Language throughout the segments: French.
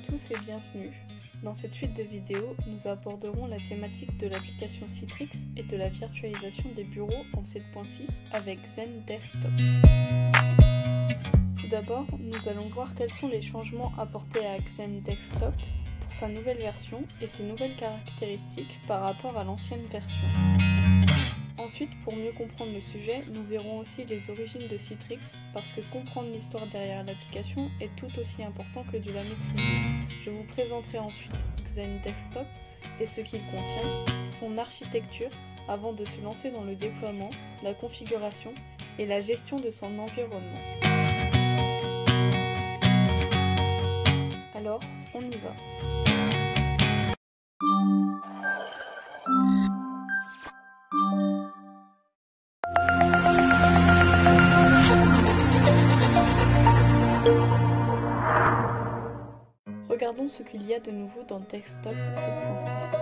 tous et bienvenue. Dans cette suite de vidéos, nous aborderons la thématique de l'application Citrix et de la virtualisation des bureaux en 7.6 avec Zen Desktop. Tout d'abord, nous allons voir quels sont les changements apportés à Zen Desktop pour sa nouvelle version et ses nouvelles caractéristiques par rapport à l'ancienne version. Ensuite, pour mieux comprendre le sujet, nous verrons aussi les origines de Citrix parce que comprendre l'histoire derrière l'application est tout aussi important que de la maîtriser. Je vous présenterai ensuite Zen Desktop et ce qu'il contient, son architecture avant de se lancer dans le déploiement, la configuration et la gestion de son environnement. Alors, on y va. Regardons ce qu'il y a de nouveau dans Desktop 7.6.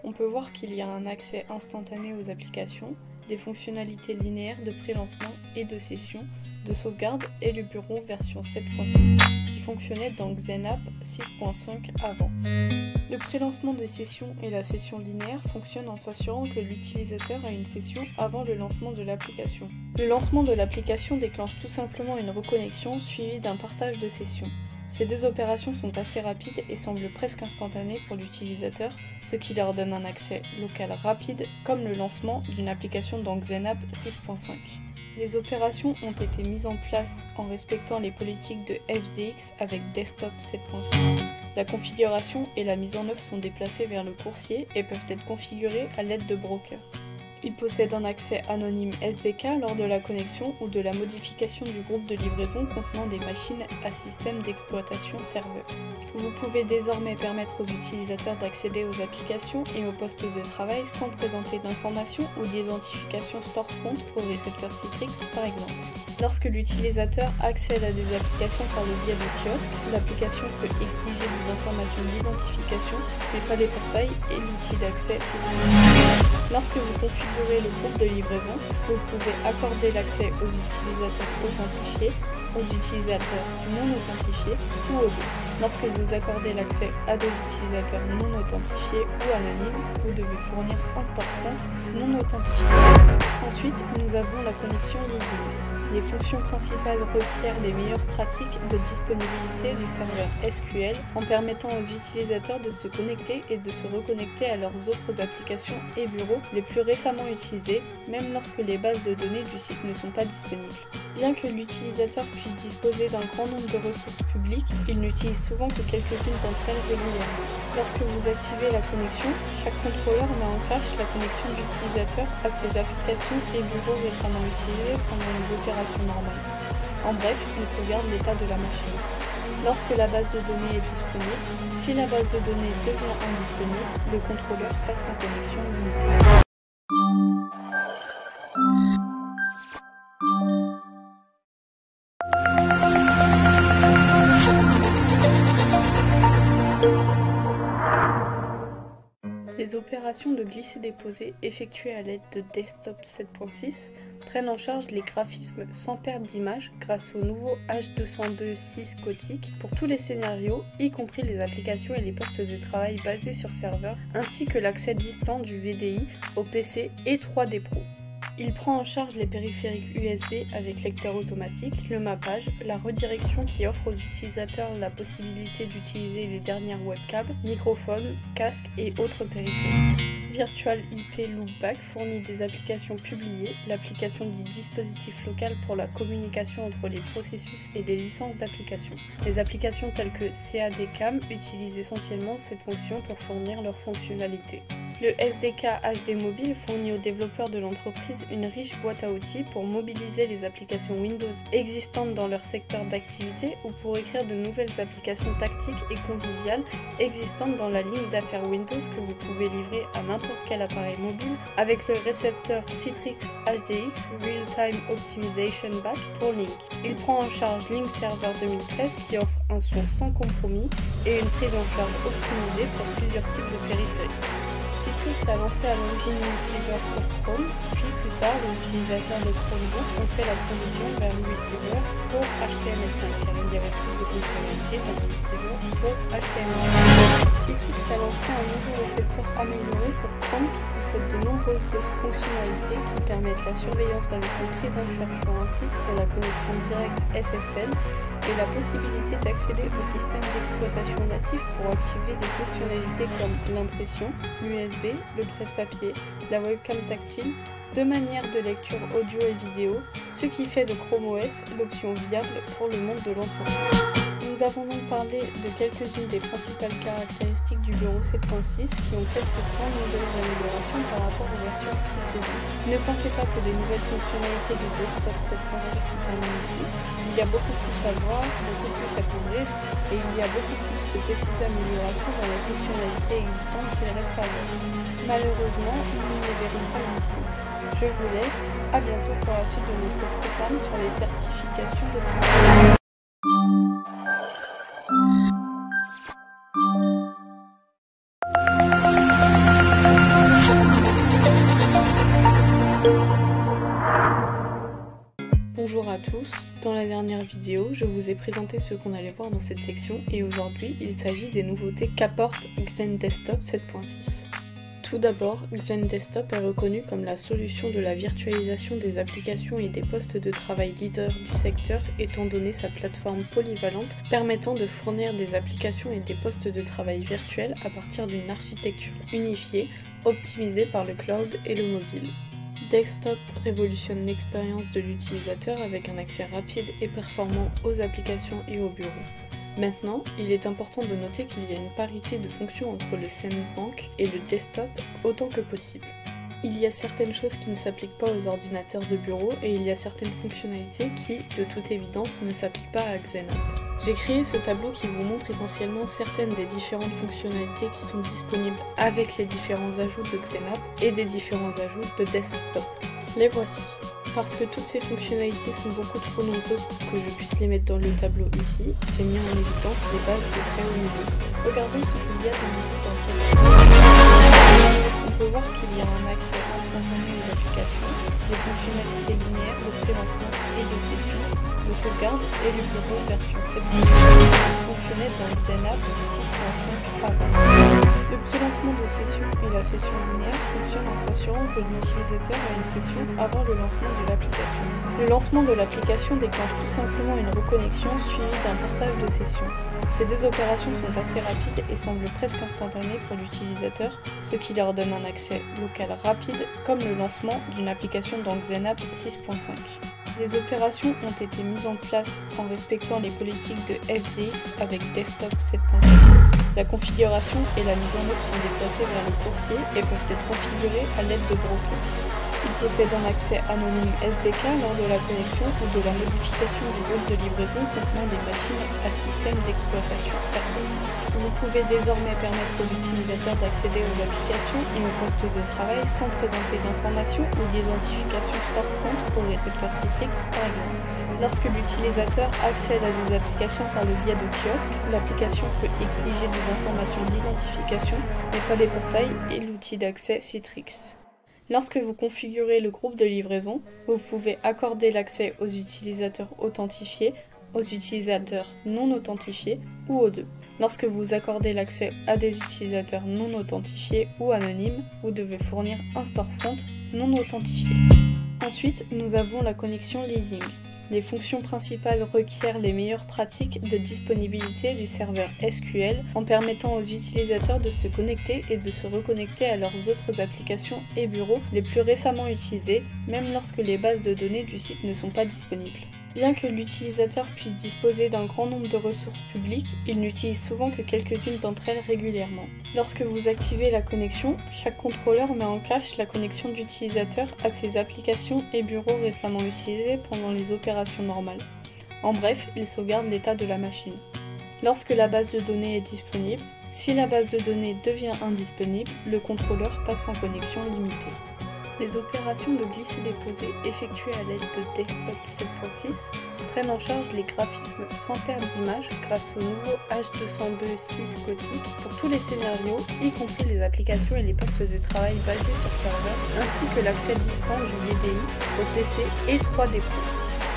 On peut voir qu'il y a un accès instantané aux applications, des fonctionnalités linéaires de pré-lancement et de session, de sauvegarde et le bureau version 7.6 qui fonctionnait dans XenApp 6.5 avant. Le pré-lancement des sessions et la session linéaire fonctionnent en s'assurant que l'utilisateur a une session avant le lancement de l'application. Le lancement de l'application déclenche tout simplement une reconnexion suivie d'un partage de sessions. Ces deux opérations sont assez rapides et semblent presque instantanées pour l'utilisateur, ce qui leur donne un accès local rapide comme le lancement d'une application dans XenApp 6.5. Les opérations ont été mises en place en respectant les politiques de FDX avec Desktop 7.6. La configuration et la mise en œuvre sont déplacées vers le coursier et peuvent être configurées à l'aide de brokers. Il possède un accès anonyme SDK lors de la connexion ou de la modification du groupe de livraison contenant des machines à système d'exploitation serveur. Vous pouvez désormais permettre aux utilisateurs d'accéder aux applications et aux postes de travail sans présenter d'informations ou d'identification storefront au récepteur Citrix par exemple. Lorsque l'utilisateur accède à des applications par le biais de kiosques, l'application peut exiger des informations d'identification mais pas des portails et l'outil d'accès Citrix. Lorsque vous configurez le groupe de livraison, vous pouvez accorder l'accès aux utilisateurs authentifiés, aux utilisateurs non authentifiés ou aux deux. Lorsque vous accordez l'accès à des utilisateurs non authentifiés ou anonymes, vous devez fournir un storefront non authentifié. Ensuite, nous avons la connexion leasing. Les fonctions principales requièrent les meilleures pratiques de disponibilité du serveur SQL en permettant aux utilisateurs de se connecter et de se reconnecter à leurs autres applications et bureaux les plus récemment utilisés, même lorsque les bases de données du site ne sont pas disponibles. Bien que l'utilisateur puisse disposer d'un grand nombre de ressources publiques, il n'utilise souvent que quelques-unes d'entre elles régulièrement. Lorsque vous activez la connexion, chaque contrôleur met en cache la connexion d'utilisateur à ses applications et bureaux récemment utilisés pendant les opérations normales. En bref, il sauvegarde l'état de la machine. Lorsque la base de données est disponible, si la base de données devient indisponible, le contrôleur passe en connexion limitée. Les opérations de glisser-déposer effectuées à l'aide de Desktop 7.6 prennent en charge les graphismes sans perte d'image grâce au nouveau H202.6 Gothic pour tous les scénarios, y compris les applications et les postes de travail basés sur serveur, ainsi que l'accès distant du VDI au PC et 3D Pro. Il prend en charge les périphériques USB avec lecteur automatique, le mappage, la redirection qui offre aux utilisateurs la possibilité d'utiliser les dernières webcams, microphones, casques et autres périphériques. Virtual IP Loopback fournit des applications publiées, l'application du dispositif local pour la communication entre les processus et les licences d'application. Les applications telles que CAD-CAM utilisent essentiellement cette fonction pour fournir leurs fonctionnalités. Le SDK HD Mobile fournit aux développeurs de l'entreprise une riche boîte à outils pour mobiliser les applications Windows existantes dans leur secteur d'activité ou pour écrire de nouvelles applications tactiques et conviviales existantes dans la ligne d'affaires Windows que vous pouvez livrer à n'importe quel appareil mobile avec le récepteur Citrix HDX Real-Time Optimization Back pour Link. Il prend en charge Link Server 2013 qui offre un son sans compromis et une prise en charge optimisée pour plusieurs types de périphériques. Citrix Citrix a lancé à l'origine Receiver pour Chrome, puis plus tard les utilisateurs de Chromebook ont fait la transition vers le Receiver pour HTML5 car il y avait plus de fonctionnalités dans le Receiver pour HTML5. Citrix a lancé un nouveau récepteur amélioré pour Chrome qui possède de nombreuses fonctionnalités qui permettent la surveillance avec une prise en charge sur un site pour la connexion directe SSL et la possibilité d'accéder au système d'exploitation natif pour activer des fonctionnalités comme l'impression, l'USB, le presse-papier, la webcam tactile, deux manières de lecture audio et vidéo, ce qui fait de Chrome OS l'option viable pour le monde de l'entreprise. Nous avons donc parlé de quelques-unes des principales caractéristiques du bureau 7.6 qui ont quelques grandes nouvelles améliorations par rapport aux versions précédentes. Ne pensez pas que les nouvelles fonctionnalités du desktop 7.6 se terminent ici. Il y a beaucoup plus à voir, beaucoup plus à couvrir et il y a beaucoup plus de petites améliorations dans les fonctionnalités existantes qu'il reste à voir. Malheureusement, nous ne les verrons pas ici. Je vous laisse, à bientôt pour la suite de notre programme sur les certifications de sécurité. Bonjour à tous, dans la dernière vidéo, je vous ai présenté ce qu'on allait voir dans cette section et aujourd'hui, il s'agit des nouveautés qu'apporte XenDesktop 7.6. Tout d'abord, XenDesktop est reconnu comme la solution de la virtualisation des applications et des postes de travail leader du secteur étant donné sa plateforme polyvalente permettant de fournir des applications et des postes de travail virtuels à partir d'une architecture unifiée, optimisée par le cloud et le mobile. Desktop révolutionne l'expérience de l'utilisateur avec un accès rapide et performant aux applications et aux bureaux. Maintenant, il est important de noter qu'il y a une parité de fonctions entre le ZenBank et le desktop autant que possible. Il y a certaines choses qui ne s'appliquent pas aux ordinateurs de bureau et il y a certaines fonctionnalités qui, de toute évidence, ne s'appliquent pas à XenApp. J'ai créé ce tableau qui vous montre essentiellement certaines des différentes fonctionnalités qui sont disponibles avec les différents ajouts de XenApp et des différents ajouts de desktop. Les voici. Parce que toutes ces fonctionnalités sont beaucoup trop nombreuses pour que je puisse les mettre dans le tableau ici, j'ai mis en évidence les bases de très haut niveau. Regardons ce qu'il y a dans le texte. On peut voir qu'il y a un accès instantané aux applications, des fonctionnalités linéaires de pré-lancement et de session, de sauvegarde et le bureau version 7.6 fonctionnait dans XenApp 6.5 avant. Le pré-lancement de session et la session linéaire fonctionnent en s'assurant que l'utilisateur a une session avant le lancement de l'application. Le lancement de l'application déclenche tout simplement une reconnexion suivie d'un partage de session. Ces deux opérations sont assez rapides et semblent presque instantanées pour l'utilisateur, ce qui leur donne un accès local rapide comme le lancement d'une application dans XenApp 6.5. Les opérations ont été mises en place en respectant les politiques de FDX avec Desktop 7.6. La configuration et la mise en œuvre sont déplacées vers le coursier et peuvent être configurées à l'aide de brokers. Il possède un accès anonyme SDK lors de la connexion ou de la modification du groupe de livraison contenant des machines à système d'exploitation serveur. Vous pouvez désormais permettre aux utilisateurs d'accéder aux applications et aux postes de travail sans présenter d'informations ou d'identification storefront au récepteur Citrix par exemple. Lorsque l'utilisateur accède à des applications par le biais de kiosques, l'application peut exiger des informations d'identification, mais pas des portails et l'outil d'accès Citrix. Lorsque vous configurez le groupe de livraison, vous pouvez accorder l'accès aux utilisateurs authentifiés, aux utilisateurs non authentifiés ou aux deux. Lorsque vous accordez l'accès à des utilisateurs non authentifiés ou anonymes, vous devez fournir un storefront non authentifié. Ensuite, nous avons la connexion leasing. Les fonctions principales requièrent les meilleures pratiques de disponibilité du serveur SQL en permettant aux utilisateurs de se connecter et de se reconnecter à leurs autres applications et bureaux les plus récemment utilisés, même lorsque les bases de données du site ne sont pas disponibles. Bien que l'utilisateur puisse disposer d'un grand nombre de ressources publiques, il n'utilise souvent que quelques-unes d'entre elles régulièrement. Lorsque vous activez la connexion, chaque contrôleur met en cache la connexion d'utilisateur à ses applications et bureaux récemment utilisés pendant les opérations normales. En bref, il sauvegarde l'état de la machine. Lorsque la base de données est disponible, si la base de données devient indisponible, le contrôleur passe en connexion limitée. Les opérations de glisser-déposer effectuées à l'aide de Desktop 7.6 prennent en charge les graphismes sans perte d'image grâce au nouveau H202.6 gothique pour tous les scénarios, y compris les applications et les postes de travail basés sur serveur, ainsi que l'accès distant du VDI au PC et 3D Pro.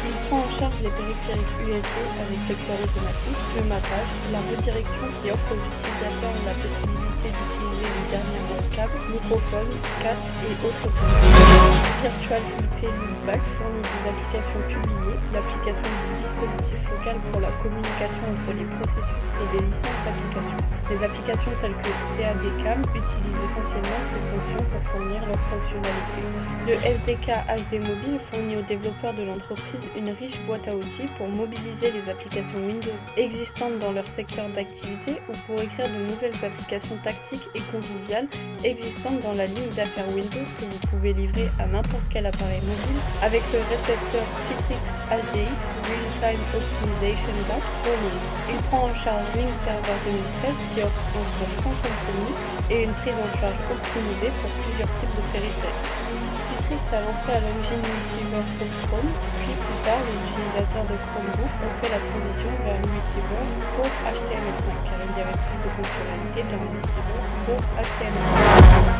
Il prend en charge les périphériques USB avec lecteur automatique, le mappage, la redirection qui offre aux utilisateurs la possibilité d'utiliser les derniers câbles, microphones, casques et autres composants. Virtual IP Loopback fournit des applications publiées, l'application du dispositif local pour la communication entre les processus et les licences d'application. Les applications telles que CAD-CAM utilisent essentiellement ces fonctions pour fournir leurs fonctionnalités. Le SDK HD Mobile fournit aux développeurs de l'entreprise une riche boîte à outils pour mobiliser les applications Windows existantes dans leur secteur d'activité ou pour écrire de nouvelles applications tactiques et conviviales existantes dans la ligne d'affaires Windows que vous pouvez livrer à n'importe quel appareil mobile avec le récepteur Citrix HDX Real-Time Optimization Dock pour Linux. Il prend en charge Link Server 2013 qui offre un source sans compromis et une prise en charge optimisée pour plusieurs types de périphériques. Citrix a lancé à l'origine le receiver pour Chrome, puis plus tard les utilisateurs de Chromebook ont fait la transition vers le receiver pour HTML5 car il y avait plus de fonctionnalités dans le receiver pour HTML5.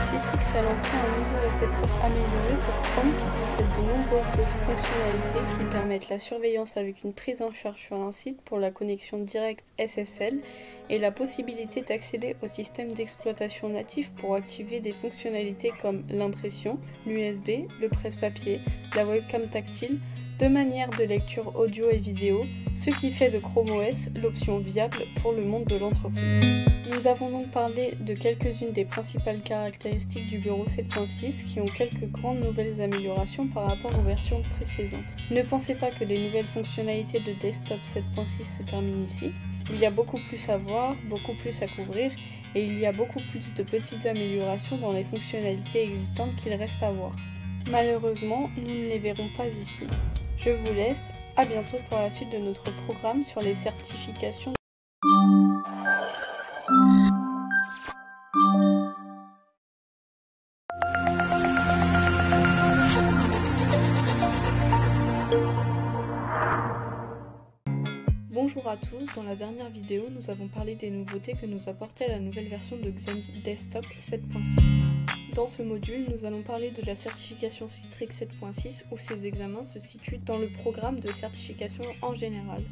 Citrix a lancé un nouveau récepteur amélioré pour Chrome qui possède de nombreuses fonctionnalités qui permettent la surveillance avec une prise en charge sur un site pour la connexion directe SSL et la possibilité d'accéder au système d'exploitation natif pour activer des fonctionnalités comme l'impression, l'USB, le presse-papier, la webcam tactile, de manière de lecture audio et vidéo, ce qui fait de Chrome OS l'option viable pour le monde de l'entreprise. Nous avons donc parlé de quelques-unes des principales caractéristiques du bureau 7.6 qui ont quelques grandes nouvelles améliorations par rapport aux versions précédentes. Ne pensez pas que les nouvelles fonctionnalités de Desktop 7.6 se terminent ici. Il y a beaucoup plus à voir, beaucoup plus à couvrir, et il y a beaucoup plus de petites améliorations dans les fonctionnalités existantes qu'il reste à voir. Malheureusement, nous ne les verrons pas ici. Je vous laisse, à bientôt pour la suite de notre programme sur les certifications. Bonjour à tous, dans la dernière vidéo, nous avons parlé des nouveautés que nous apportait la nouvelle version de Xen Desktop 7.6. Dans ce module, nous allons parler de la certification Citrix 7.6 où ces examens se situent dans le programme de certification en général.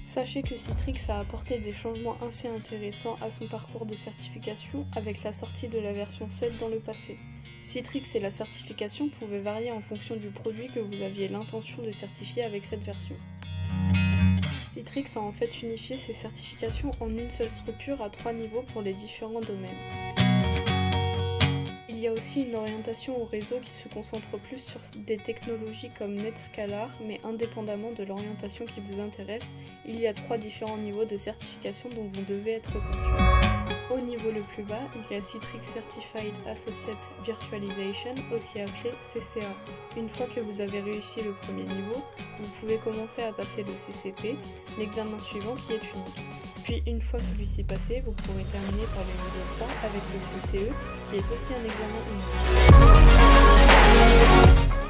Sachez que Citrix a apporté des changements assez intéressants à son parcours de certification avec la sortie de la version 7 dans le passé. Citrix et la certification pouvaient varier en fonction du produit que vous aviez l'intention de certifier avec cette version. Citrix a en fait unifié ses certifications en une seule structure à 3 niveaux pour les différents domaines. Il y a aussi une orientation au réseau qui se concentre plus sur des technologies comme NetScalar, mais indépendamment de l'orientation qui vous intéresse, il y a 3 différents niveaux de certification dont vous devez être conscient. Au niveau le plus bas, il y a Citrix Certified Associate Virtualization, aussi appelé CCA. Une fois que vous avez réussi le premier niveau, vous pouvez commencer à passer le CCP, l'examen suivant qui est unique. Puis une fois celui-ci passé, vous pourrez terminer par le niveau 3 avec le CCE, qui est aussi un examen unique.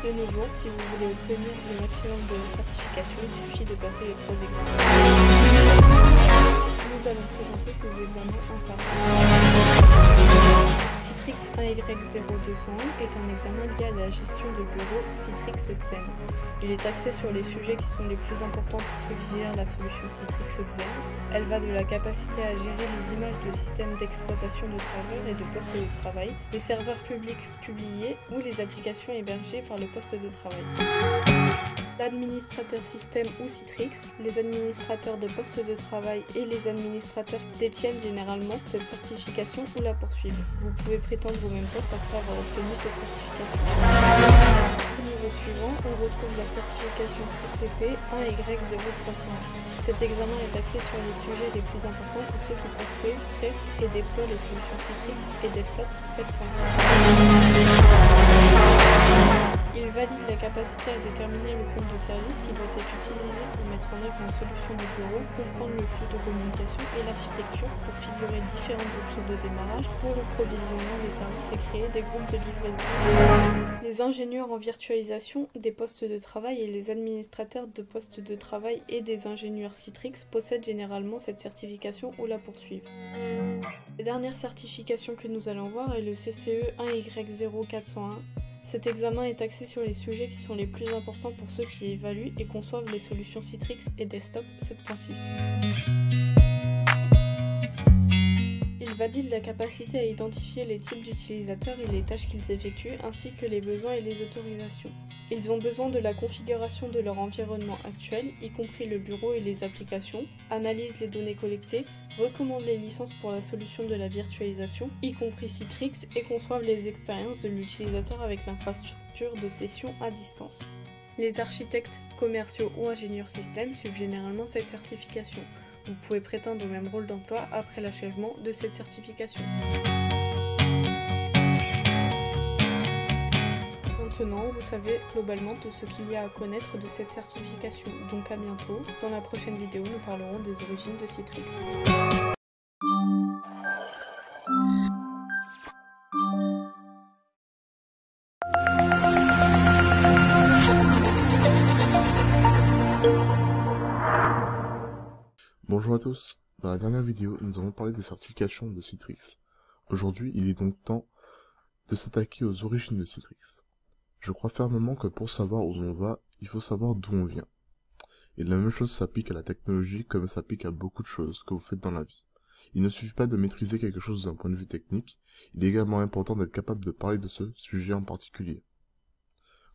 De nos jours, si vous voulez obtenir le maximum de certification, il suffit de passer les 3 examens. Nous allons présenter ces examens un par un. Citrix 1Y0201 est un examen lié à la gestion de bureau Citrix Xen. Il est axé sur les sujets qui sont les plus importants pour ceux qui gèrent la solution Citrix Xen. Elle va de la capacité à gérer les images de systèmes d'exploitation de serveurs et de postes de travail, les serveurs publics publiés ou les applications hébergées par le poste de travail. L'administrateur système ou Citrix, les administrateurs de postes de travail et les administrateurs détiennent généralement cette certification ou la poursuivent. Vous pouvez prétendre au même poste après avoir obtenu cette certification. Au niveau suivant, on retrouve la certification CCP 1Y0301. Cet examen est axé sur les sujets les plus importants pour ceux qui construisent, testent et déploient les solutions Citrix et Desktop 7.6. Il Il valide la capacité à déterminer le compte de service qui doit être utilisé pour mettre en œuvre une solution de bureau, comprendre le flux de communication et l'architecture pour figurer différentes options de démarrage pour le provisionnement des services et créer des groupes de livraison. Les ingénieurs en virtualisation des postes de travail et les administrateurs de postes de travail et des ingénieurs Citrix possèdent généralement cette certification ou la poursuivent. La dernière certification que nous allons voir est le CCE 1Y0401. Cet examen est axé sur les sujets qui sont les plus importants pour ceux qui évaluent et conçoivent les solutions Citrix et Desktop 7.6. Il valide la capacité à identifier les types d'utilisateurs et les tâches qu'ils effectuent, ainsi que les besoins et les autorisations. Ils ont besoin de la configuration de leur environnement actuel, y compris le bureau et les applications, analysent les données collectées, recommandent les licences pour la solution de la virtualisation, y compris Citrix, et conçoivent les expériences de l'utilisateur avec l'infrastructure de session à distance. Les architectes commerciaux ou ingénieurs système suivent généralement cette certification. Vous pouvez prétendre au même rôle d'emploi après l'achèvement de cette certification. Maintenant, vous savez globalement tout ce qu'il y a à connaître de cette certification. Donc à bientôt. Dans la prochaine vidéo, nous parlerons des origines de Citrix. Bonjour à tous, dans la dernière vidéo, nous avons parlé des certifications de Citrix. Aujourd'hui, il est donc temps de s'attaquer aux origines de Citrix. Je crois fermement que pour savoir où l'on va, il faut savoir d'où on vient. Et la même chose s'applique à la technologie comme ça s'applique à beaucoup de choses que vous faites dans la vie. Il ne suffit pas de maîtriser quelque chose d'un point de vue technique, il est également important d'être capable de parler de ce sujet en particulier.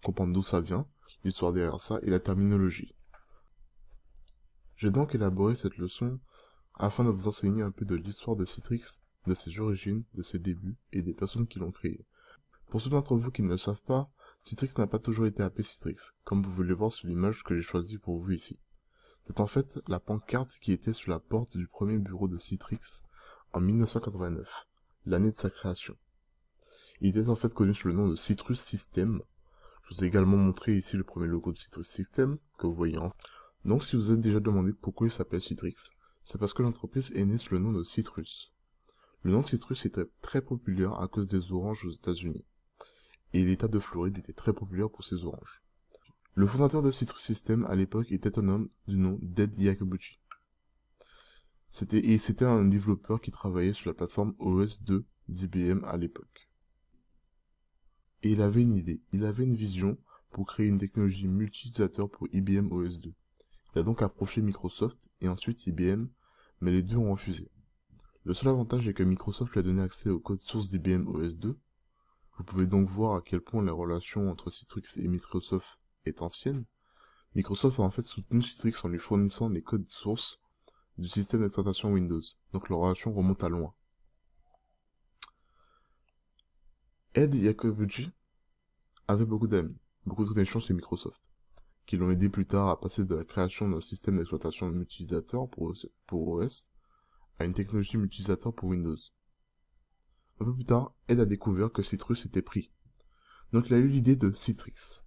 Comprendre d'où ça vient, l'histoire derrière ça et la terminologie. J'ai donc élaboré cette leçon afin de vous enseigner un peu de l'histoire de Citrix, de ses origines, de ses débuts et des personnes qui l'ont créé. Pour ceux d'entre vous qui ne le savent pas, Citrix n'a pas toujours été appelé Citrix, comme vous pouvez le voir sur l'image que j'ai choisie pour vous ici. C'est en fait la pancarte qui était sur la porte du premier bureau de Citrix en 1989, l'année de sa création. Il était en fait connu sous le nom de Citrus System. Je vous ai également montré ici le premier logo de Citrus System, que vous voyez en Donc si vous vous êtes déjà demandé pourquoi il s'appelle Citrix, c'est parce que l'entreprise est née sous le nom de Citrus. Le nom de Citrus était très populaire à cause des oranges aux États-Unis. Et l'État de Floride était très populaire pour ses oranges. Le fondateur de Citrus System à l'époque était un homme du nom d'Ed Iacobucci. C'était un développeur qui travaillait sur la plateforme OS2 d'IBM à l'époque. Et il avait une idée, il avait une vision pour créer une technologie multi-utilisateur pour IBM OS2. Il a donc approché Microsoft et ensuite IBM, mais les deux ont refusé. Le seul avantage est que Microsoft lui a donné accès au code source d'IBM OS2. Vous pouvez donc voir à quel point la relation entre Citrix et Microsoft est ancienne. Microsoft a en fait soutenu Citrix en lui fournissant les codes sources du système d'exploitation Windows, donc leur relation remonte à loin. Ed Iacobucci avait beaucoup d'amis, beaucoup de connexions chez Microsoft, qui l'ont aidé plus tard à passer de la création d'un système d'exploitation multi-utilisateur pour OS à une technologie multi-utilisateur pour Windows. Un peu plus tard, Ed a découvert que Citrus était pris. Donc il a eu l'idée de Citrix.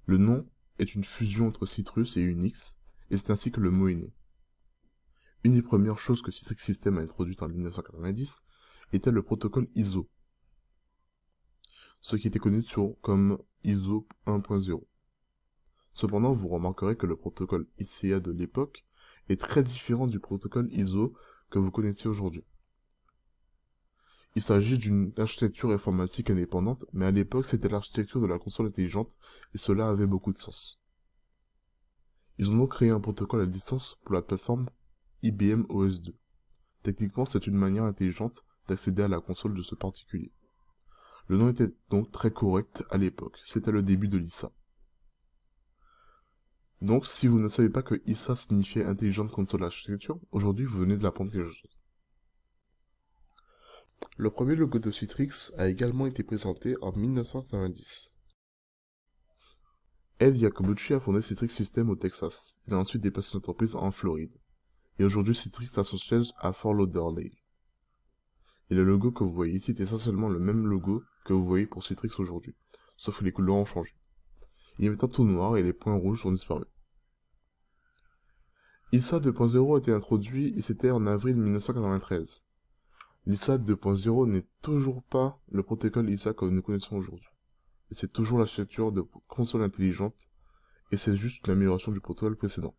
Le nom est une fusion entre Citrus et Unix, et c'est ainsi que le mot est né. Une des premières choses que Citrix System a introduite en 1990 était le protocole ISO, ce qui était connu comme ISO 1.0. Cependant, vous remarquerez que le protocole ICA de l'époque est très différent du protocole ISO que vous connaissez aujourd'hui. Il s'agit d'une architecture informatique indépendante, mais à l'époque c'était l'architecture de la console intelligente, et cela avait beaucoup de sens. Ils ont donc créé un protocole à distance pour la plateforme IBM OS2. Techniquement, c'est une manière intelligente d'accéder à la console de ce particulier. Le nom était donc très correct à l'époque, c'était le début de l'ISA. Donc, si vous ne savez pas que ISA signifiait Intelligent Console Architecture, aujourd'hui vous venez de l'apprendre quelque chose. Le premier logo de Citrix a également été présenté en 1990. Ed Iacobucci a fondé Citrix System au Texas. Il a ensuite déplacé l'entreprise en Floride. Et aujourd'hui, Citrix a son siège à Fort Lauderdale. Et le logo que vous voyez ici est essentiellement le même logo que vous voyez pour Citrix aujourd'hui, sauf que les couleurs ont changé. y avait un tout noir et les points rouges ont disparu. ISA 2.0 a été introduit et c'était en avril 1993. L'ISA 2.0 n'est toujours pas le protocole ISA que nous connaissons aujourd'hui. Et c'est toujours l'architecture de console intelligente et c'est juste une amélioration du protocole précédent.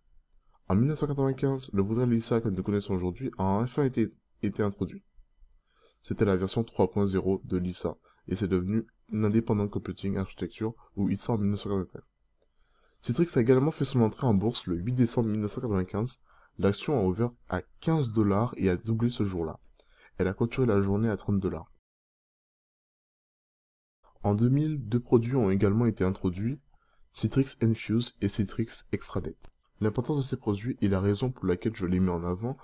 En 1995, le modèle ISA que nous connaissons aujourd'hui a enfin été introduit. C'était la version 3.0 de l'ISA, et c'est devenu l'Independent Computing Architecture, ou ISA en 1993. Citrix a également fait son entrée en bourse le 8 décembre 1995. L'action a ouvert à 15 $ et a doublé ce jour-là. Elle a clôturé la journée à 30 $. En 2000, deux produits ont également été introduits, Citrix Enfuse et Citrix Extranet. L'importance de ces produits et la raison pour laquelle je les mets en avant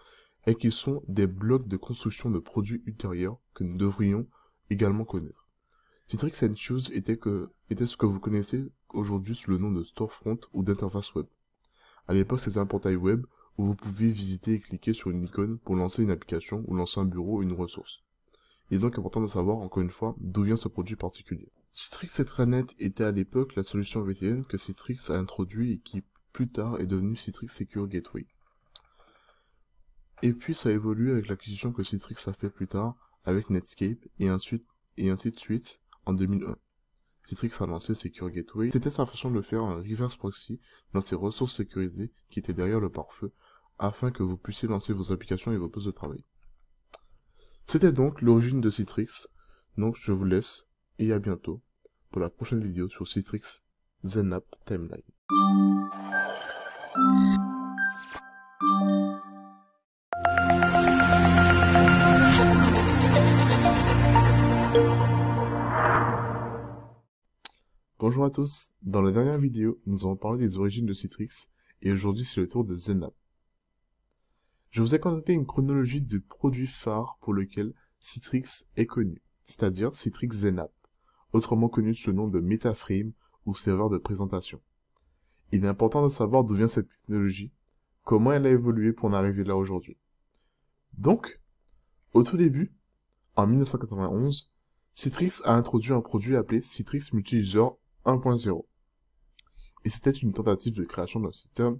est qu'ils sont des blocs de construction de produits ultérieurs que nous devrions également connaître. Citrix Enfuse était ce que vous connaissez aujourd'hui sous le nom de storefront ou d'interface web. À l'époque, c'était un portail web où vous pouviez visiter et cliquer sur une icône pour lancer une application ou lancer un bureau ou une ressource. Il est donc important de savoir, encore une fois, d'où vient ce produit particulier. Citrix Extranet était à l'époque la solution VPN que Citrix a introduit et qui, plus tard, est devenu Citrix Secure Gateway. Et puis ça a évolué avec l'acquisition que Citrix a fait plus tard avec Netscape et ainsi de suite en 2001. Citrix a lancé Secure Gateway. C'était sa façon de faire un reverse proxy dans ses ressources sécurisées qui étaient derrière le pare-feu afin que vous puissiez lancer vos applications et vos postes de travail. C'était donc l'origine de Citrix. Donc je vous laisse et à bientôt pour la prochaine vidéo sur Citrix ZenApp Timeline. Bonjour à tous, dans la dernière vidéo, nous avons parlé des origines de Citrix, et aujourd'hui c'est le tour de ZenApp. Je vous ai présenté une chronologie de produits phares pour lesquels Citrix est connu, c'est-à-dire Citrix ZenApp, autrement connu sous le nom de MetaFrame ou serveur de présentation. Il est important de savoir d'où vient cette technologie, comment elle a évolué pour en arriver là aujourd'hui. Donc, au tout début, en 1991, Citrix a introduit un produit appelé Citrix Multi-User 1.0. Et c'était une tentative de création d'un système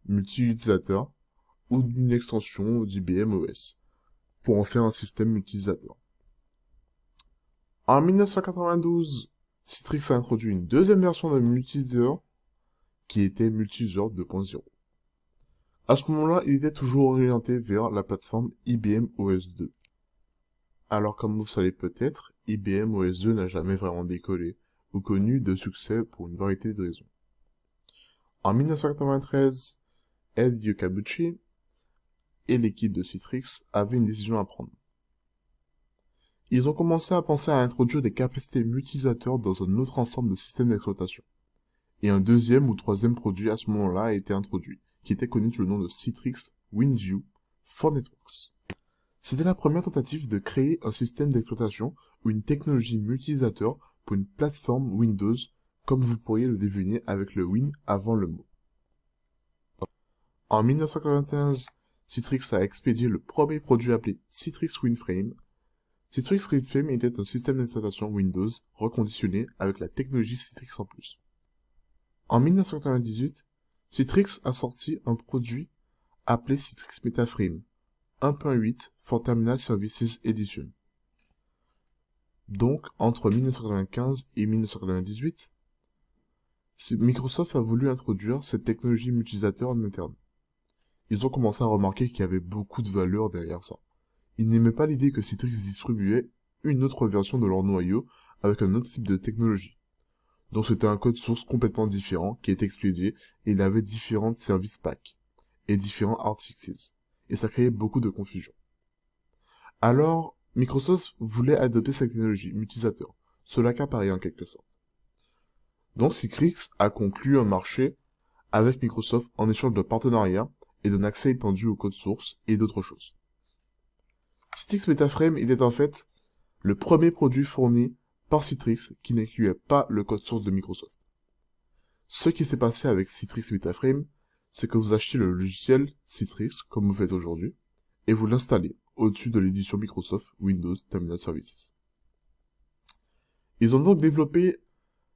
multi-utilisateur ou d'une extension d'IBM OS pour en faire un système multi-utilisateur. En 1992, Citrix a introduit une deuxième version de multi-user qui était Multi-User 2.0. À ce moment-là, il était toujours orienté vers la plateforme IBM OS 2. Alors comme vous le savez peut-être, IBM OS 2 n'a jamais vraiment décollé ou connu de succès pour une variété de raisons. En 1993, Ed Yokabuchi et l'équipe de Citrix avaient une décision à prendre. Ils ont commencé à penser à introduire des capacités multi-utilisateurs dans un autre ensemble de systèmes d'exploitation. Et un deuxième ou troisième produit à ce moment-là a été introduit, qui était connu sous le nom de Citrix WinView for Networks. C'était la première tentative de créer un système d'exploitation ou une technologie multi-utilisateur pour une plateforme Windows, comme vous pourriez le deviner avec le Win avant le mot. En 1995, Citrix a expédié le premier produit appelé Citrix WinFrame. Citrix WinFrame était un système d'exploitation Windows reconditionné avec la technologie Citrix en plus. En 1998, Citrix a sorti un produit appelé Citrix MetaFrame 1.8 for Terminal Services Edition. Donc, entre 1995 et 1998, Microsoft a voulu introduire cette technologie multi-utilisateur en interne. Ils ont commencé à remarquer qu'il y avait beaucoup de valeur derrière ça. Ils n'aimaient pas l'idée que Citrix distribuait une autre version de leur noyau avec un autre type de technologie. Donc c'était un code source complètement différent qui est expédié et il avait différents services packs et différents hardfixes. Et ça créait beaucoup de confusion. Alors, Microsoft voulait adopter cette technologie multi-utilisateur, cela qu'apparaît en quelque sorte. Donc Citrix a conclu un marché avec Microsoft en échange de partenariats et d'un accès étendu au code source et d'autres choses. Citrix MetaFrame était en fait le premier produit fourni par Citrix qui n'incluait pas le code source de Microsoft. Ce qui s'est passé avec Citrix MetaFrame, c'est que vous achetez le logiciel Citrix, comme vous faites aujourd'hui, et vous l'installez au-dessus de l'édition Microsoft Windows Terminal Services. Ils ont donc développé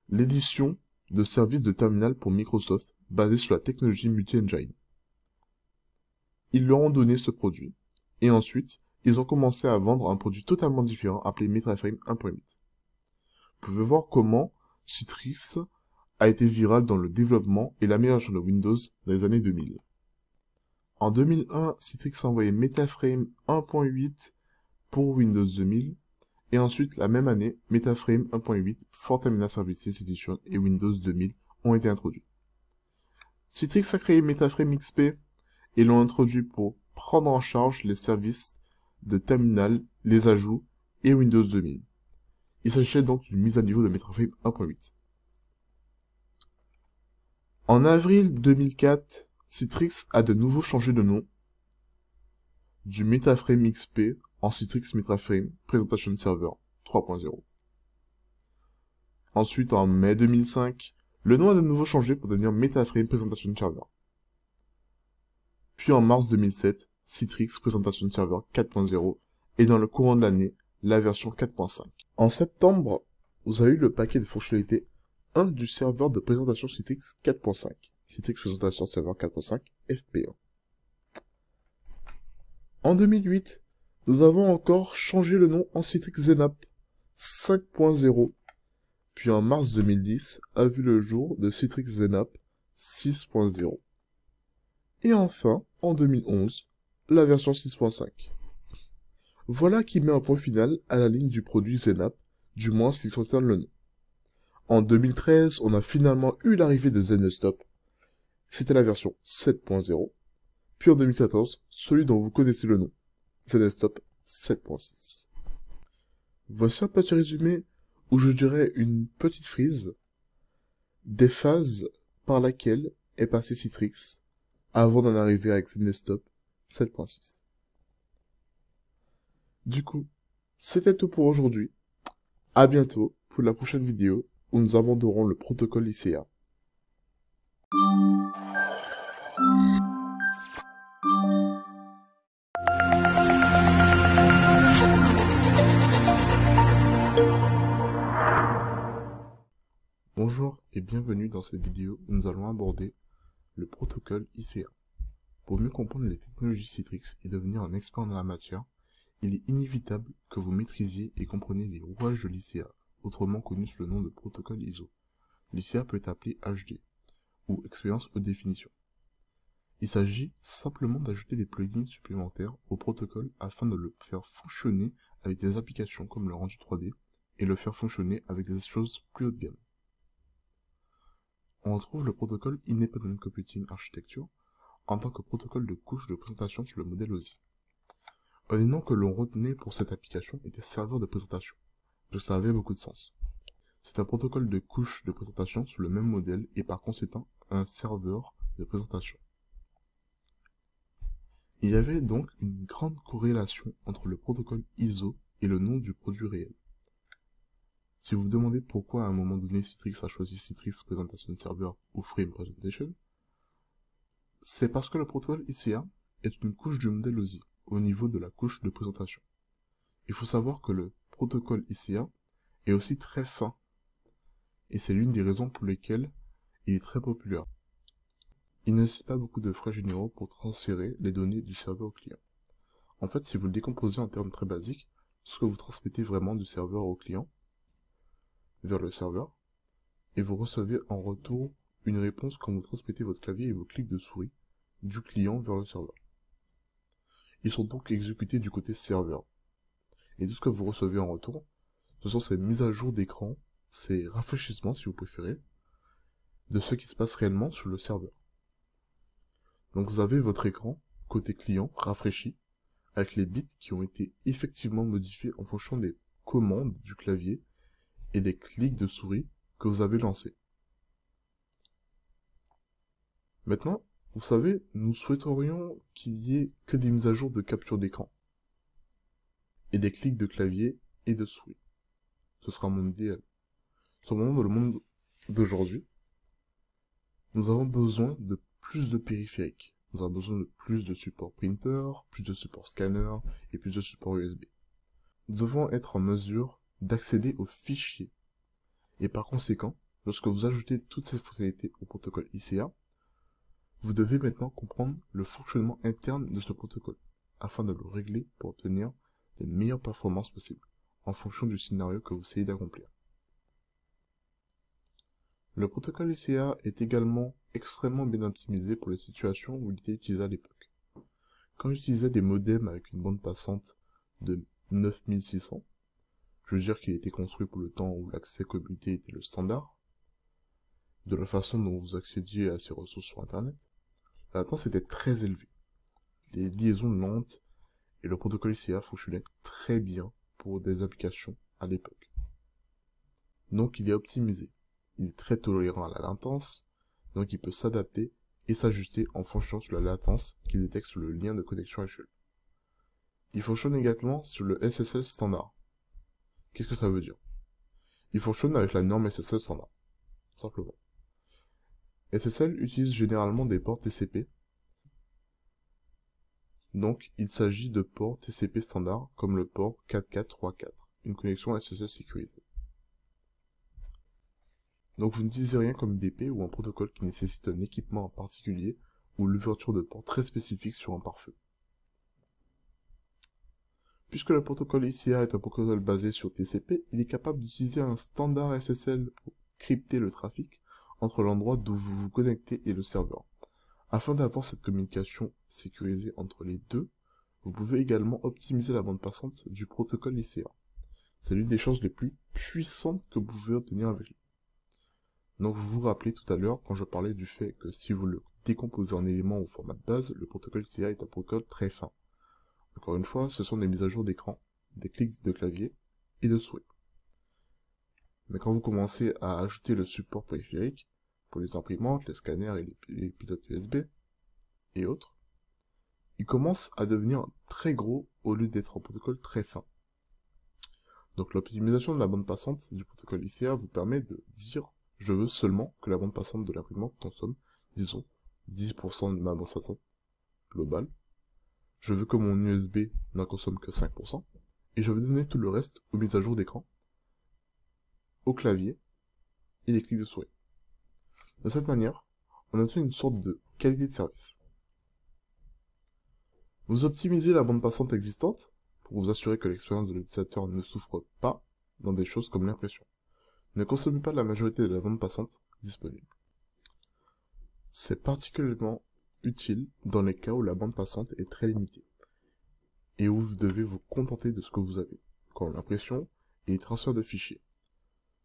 l'édition de services de terminal pour Microsoft basés sur la technologie multi-engine. Ils leur ont donné ce produit, et ensuite, ils ont commencé à vendre un produit totalement différent appelé MetaFrame 1.8. Vous pouvez voir comment Citrix a été viral dans le développement et l'amélioration de Windows dans les années 2000. En 2001, Citrix a envoyé MetaFrame 1.8 pour Windows 2000, et ensuite, la même année, MetaFrame 1.8, For Terminal Services Edition et Windows 2000 ont été introduits. Citrix a créé MetaFrame XP et l'ont introduit pour prendre en charge les services de terminal, les ajouts et Windows 2000. Il s'agissait donc d'une mise à niveau de MetaFrame 1.8. En avril 2004, Citrix a de nouveau changé de nom du MetaFrame XP en Citrix MetaFrame Presentation Server 3.0. Ensuite, en mai 2005, le nom a de nouveau changé pour devenir MetaFrame Presentation Server. Puis en mars 2007, Citrix Presentation Server 4.0 et dans le courant de l'année, la version 4.5. En septembre, vous avez eu le paquet de fonctionnalités 1 du serveur de présentation Citrix 4.5. Citrix Presentation Server 4.5 FP1. En 2008, nous avons encore changé le nom en Citrix Zenap 5.0. Puis en mars 2010, a vu le jour de Citrix Zenap 6.0. Et enfin, en 2011, la version 6.5. Voilà qui met un point final à la ligne du produit Zenap, du moins s'il concerne le nom. En 2013, on a finalement eu l'arrivée de ZenDesktop. C'était la version 7.0. Puis en 2014, celui dont vous connaissez le nom, ZenDesktop 7.6. Voici un petit résumé où je dirais une petite frise des phases par laquelle est passé Citrix avant d'en arriver avec ZenDesktop 7.6. Du coup, c'était tout pour aujourd'hui. À bientôt pour la prochaine vidéo où nous aborderons le protocole ICA. Bonjour et bienvenue dans cette vidéo où nous allons aborder le protocole ICA. Pour mieux comprendre les technologies Citrix et devenir un expert dans la matière, il est inévitable que vous maîtrisiez et compreniez les rouages de l'ICA, autrement connu sous le nom de protocole ISO. L'ICA peut être appelé HD, ou expérience haute définition. Il s'agit simplement d'ajouter des plugins supplémentaires au protocole afin de le faire fonctionner avec des applications comme le rendu 3D et le faire fonctionner avec des choses plus haut de gamme. On retrouve le protocole Independent Computing Architecture en tant que protocole de couche de présentation sur le modèle OSI. Un des noms que l'on retenait pour cette application était serveur de présentation, parce que ça avait beaucoup de sens. C'est un protocole de couche de présentation sur le même modèle et par conséquent un serveur de présentation. Il y avait donc une grande corrélation entre le protocole ISO et le nom du produit réel. Si vous vous demandez pourquoi à un moment donné Citrix a choisi Citrix Presentation Server ou Frame Presentation, c'est parce que le protocole ICA est une couche du modèle OSI, au niveau de la couche de présentation. Il faut savoir que le protocole ICA est aussi très fin, et c'est l'une des raisons pour lesquelles il est très populaire. Il ne nécessite pas beaucoup de frais généraux pour transférer les données du serveur au client. En fait, si vous le décomposez en termes très basiques, ce que vous transmettez vraiment du serveur au client, vers le serveur, et vous recevez en retour une réponse quand vous transmettez votre clavier et vos clics de souris du client vers le serveur. Ils sont donc exécutés du côté serveur. Et tout ce que vous recevez en retour, ce sont ces mises à jour d'écran, ces rafraîchissements si vous préférez, de ce qui se passe réellement sur le serveur. Donc vous avez votre écran, côté client, rafraîchi, avec les bits qui ont été effectivement modifiés en fonction des commandes du clavier et des clics de souris que vous avez lancés. Maintenant, vous savez, nous souhaiterions qu'il y ait que des mises à jour de capture d'écran et des clics de clavier et de souris. Ce sera un monde idéal. Cependant, dans le monde d'aujourd'hui, nous avons besoin de plus de périphériques. Nous avons besoin de plus de support printer, plus de support scanner et plus de support USB. Nous devons être en mesure d'accéder aux fichiers. Et par conséquent, lorsque vous ajoutez toutes ces fonctionnalités au protocole ICA, vous devez maintenant comprendre le fonctionnement interne de ce protocole, afin de le régler pour obtenir les meilleures performances possibles, en fonction du scénario que vous essayez d'accomplir. Le protocole ICA est également extrêmement bien optimisé pour les situations où il était utilisé à l'époque. Quand j'utilisais des modems avec une bande passante de 9600, je veux dire qu'il a été construit pour le temps où l'accès commuté était le standard, de la façon dont vous accédiez à ces ressources sur Internet, la latence était très élevée, les liaisons lentes et le protocole ICA fonctionnait très bien pour des applications à l'époque. Donc il est optimisé, il est très tolérant à la latence, donc il peut s'adapter et s'ajuster en fonction sur la latence qu'il détecte sur le lien de connexion échelle. Il fonctionne également sur le SSL standard. Qu'est-ce que ça veut dire? Il fonctionne avec la norme SSL standard, simplement. SSL utilise généralement des ports TCP, donc il s'agit de ports TCP standard comme le port 4434, une connexion SSL sécurisée. Donc vous n'utilisez rien comme IDP ou un protocole qui nécessite un équipement en particulier ou l'ouverture de ports très spécifiques sur un pare-feu. Puisque le protocole ICA est un protocole basé sur TCP, il est capable d'utiliser un standard SSL pour crypter le trafic entre l'endroit d'où vous vous connectez et le serveur. Afin d'avoir cette communication sécurisée entre les deux, vous pouvez également optimiser la bande passante du protocole ICA. C'est l'une des choses les plus puissantes que vous pouvez obtenir avec lui. Donc vous vous rappelez tout à l'heure quand je parlais du fait que si vous le décomposez en éléments au format de base, le protocole ICA est un protocole très fin. Encore une fois, ce sont des mises à jour d'écran, des clics de clavier et de souris. Mais quand vous commencez à ajouter le support périphérique, pour les imprimantes, les scanners et les pilotes USB, et autres, il commence à devenir très gros au lieu d'être un protocole très fin. Donc l'optimisation de la bande passante du protocole ICA vous permet de dire je veux seulement que la bande passante de l'imprimante consomme, disons, 10% de ma bande passante globale. Je veux que mon USB n'en consomme que 5%, et je vais donner tout le reste aux mises à jour d'écran, au clavier et les clics de souris. De cette manière, on obtient une sorte de qualité de service. Vous optimisez la bande passante existante pour vous assurer que l'expérience de l'utilisateur ne souffre pas dans des choses comme l'impression. Ne consommez pas la majorité de la bande passante disponible. C'est particulièrement utile dans les cas où la bande passante est très limitée et où vous devez vous contenter de ce que vous avez, comme l'impression et les transferts de fichiers.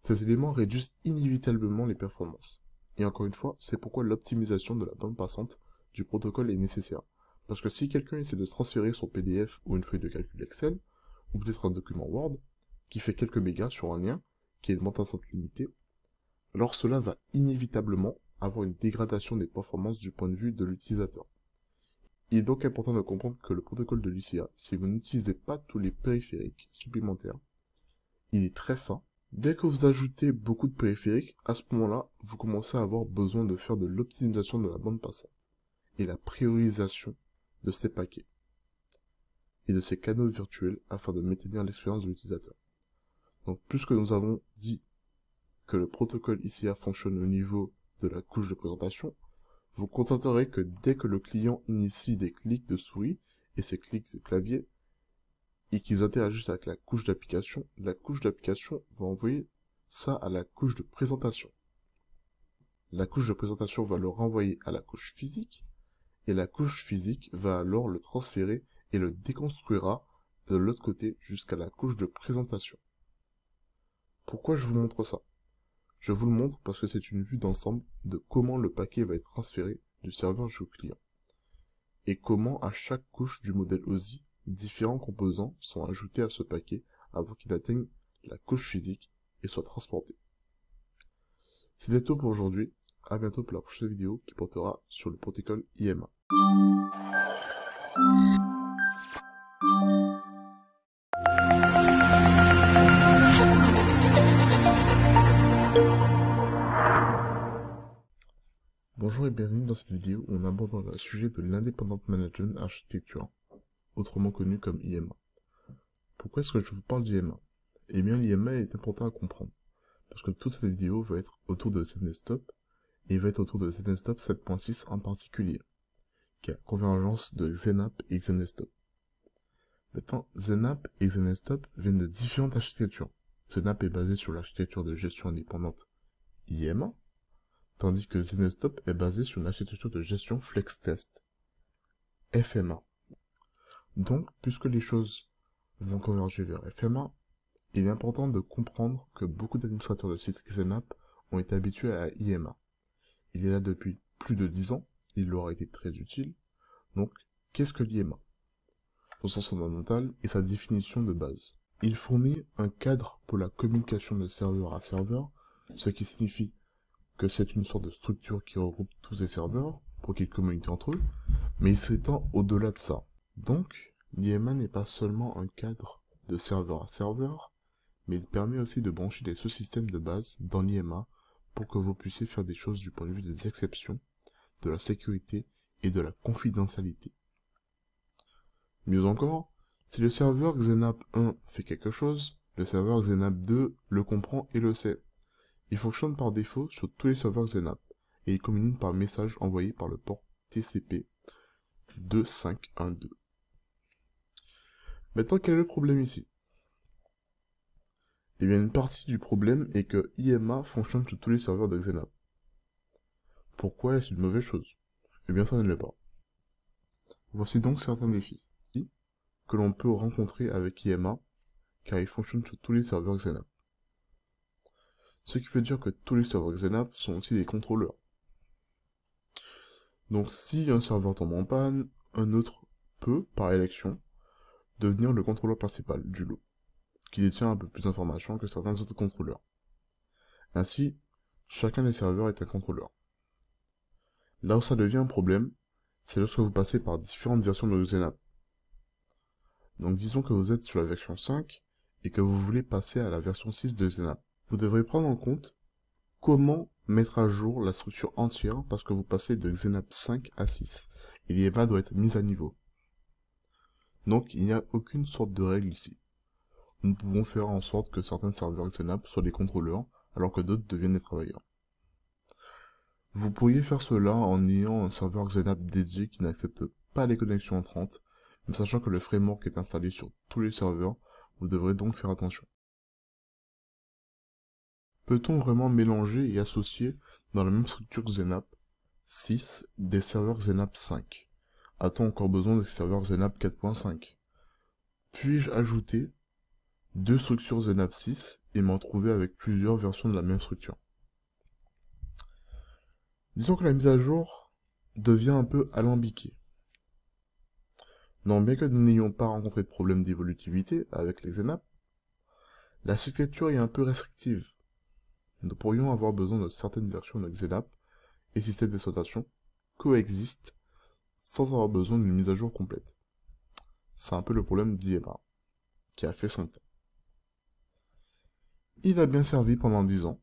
Ces éléments réduisent inévitablement les performances. Et encore une fois, c'est pourquoi l'optimisation de la bande passante du protocole est nécessaire. Parce que si quelqu'un essaie de transférer son PDF ou une feuille de calcul Excel, ou peut-être un document Word, qui fait quelques mégas sur un lien, qui est une bande passante limitée, alors cela va inévitablement avoir une dégradation des performances du point de vue de l'utilisateur. Il est donc important de comprendre que le protocole de l'ICA, si vous n'utilisez pas tous les périphériques supplémentaires, il est très fin. Dès que vous ajoutez beaucoup de périphériques, à ce moment-là, vous commencez à avoir besoin de faire de l'optimisation de la bande passante et la priorisation de ces paquets et de ces canaux virtuels afin de maintenir l'expérience de l'utilisateur. Donc, puisque nous avons dit que le protocole ICA fonctionne au niveau de la couche de présentation, vous constaterez que dès que le client initie des clics de souris et ses clics de clavier, et qu'ils interagissent avec la couche d'application va envoyer ça à la couche de présentation. La couche de présentation va le renvoyer à la couche physique, et la couche physique va alors le transférer et le déconstruira de l'autre côté jusqu'à la couche de présentation. Pourquoi je vous montre ça? Je vous le montre parce que c'est une vue d'ensemble de comment le paquet va être transféré du serveur jusqu'au client, et comment à chaque couche du modèle OSI, différents composants sont ajoutés à ce paquet avant qu'il atteigne la couche physique et soit transporté. C'était tout pour aujourd'hui, à bientôt pour la prochaine vidéo qui portera sur le protocole IMA. Bonjour et bienvenue dans cette vidéo où on aborde le sujet de l'Independent Management Architecture, autrement connu comme IMA. Pourquoi est-ce que je vous parle d'IMA? Eh bien l'IMA est important à comprendre, parce que toute cette vidéo va être autour de ZenStop, et va être autour de ZenStop 7.6 en particulier, qui est la convergence de XenApp et XenStop. Maintenant, XenApp et XenStop viennent de différentes architectures. XenApp est basé sur l'architecture de gestion indépendante IMA, tandis que XenStop est basé sur une architecture de gestion FlexTest, FMA. Donc, puisque les choses vont converger vers FMA, il est important de comprendre que beaucoup d'administrateurs de sites XenApp ont été habitués à IMA. Il est là depuis plus de 10 ans, il leur a été très utile. Donc, qu'est-ce que l'IMA? Son sens fondamental et sa définition de base. Il fournit un cadre pour la communication de serveur à serveur, ce qui signifie que c'est une sorte de structure qui regroupe tous les serveurs pour qu'ils communiquent entre eux, mais il s'étend au-delà de ça. Donc, l'IMA n'est pas seulement un cadre de serveur à serveur, mais il permet aussi de brancher des sous-systèmes de base dans l'IMA pour que vous puissiez faire des choses du point de vue des exceptions, de la sécurité et de la confidentialité. Mieux encore, si le serveur XenApp 1 fait quelque chose, le serveur XenApp 2 le comprend et le sait. Il fonctionne par défaut sur tous les serveurs XenApp, et il communique par message envoyé par le port TCP 2512. Maintenant, quel est le problème ici? Eh bien, une partie du problème est que IMA fonctionne sur tous les serveurs de XenApp. Pourquoi est-ce une mauvaise chose? Eh bien, ça ne l'est pas. Voici donc certains défis que l'on peut rencontrer avec IMA, car il fonctionne sur tous les serveurs XenApp. Ce qui veut dire que tous les serveurs XenApp sont aussi des contrôleurs. Donc si un serveur tombe en panne, un autre peut, par élection, devenir le contrôleur principal du lot, qui détient un peu plus d'informations que certains autres contrôleurs. Ainsi, chacun des serveurs est un contrôleur. Là où ça devient un problème, c'est lorsque vous passez par différentes versions de XenApp. Donc disons que vous êtes sur la version 5 et que vous voulez passer à la version 6 de XenApp. Vous devrez prendre en compte comment mettre à jour la structure entière parce que vous passez de XenApp 5 à 6. Et l'IMA doit être mise à niveau. Donc il n'y a aucune sorte de règle ici. Nous pouvons faire en sorte que certains serveurs XenApp soient des contrôleurs alors que d'autres deviennent des travailleurs. Vous pourriez faire cela en ayant un serveur XenApp dédié qui n'accepte pas les connexions entrantes, mais sachant que le framework est installé sur tous les serveurs, vous devrez donc faire attention. Peut-on vraiment mélanger et associer dans la même structure XenApp 6 des serveurs XenApp 5? A-t-on encore besoin des serveurs XenApp 4.5? Puis-je ajouter deux structures XenApp 6 et m'en trouver avec plusieurs versions de la même structure? Disons que la mise à jour devient un peu alambiquée. Non, bien que nous n'ayons pas rencontré de problème d'évolutivité avec les XenApp, l'architecture est un peu restrictive. Nous pourrions avoir besoin de certaines versions de XenApp et systèmes d'exploitation coexistent sans avoir besoin d'une mise à jour complète. C'est un peu le problème d'IMA, qui a fait son temps. Il a bien servi pendant 10 ans,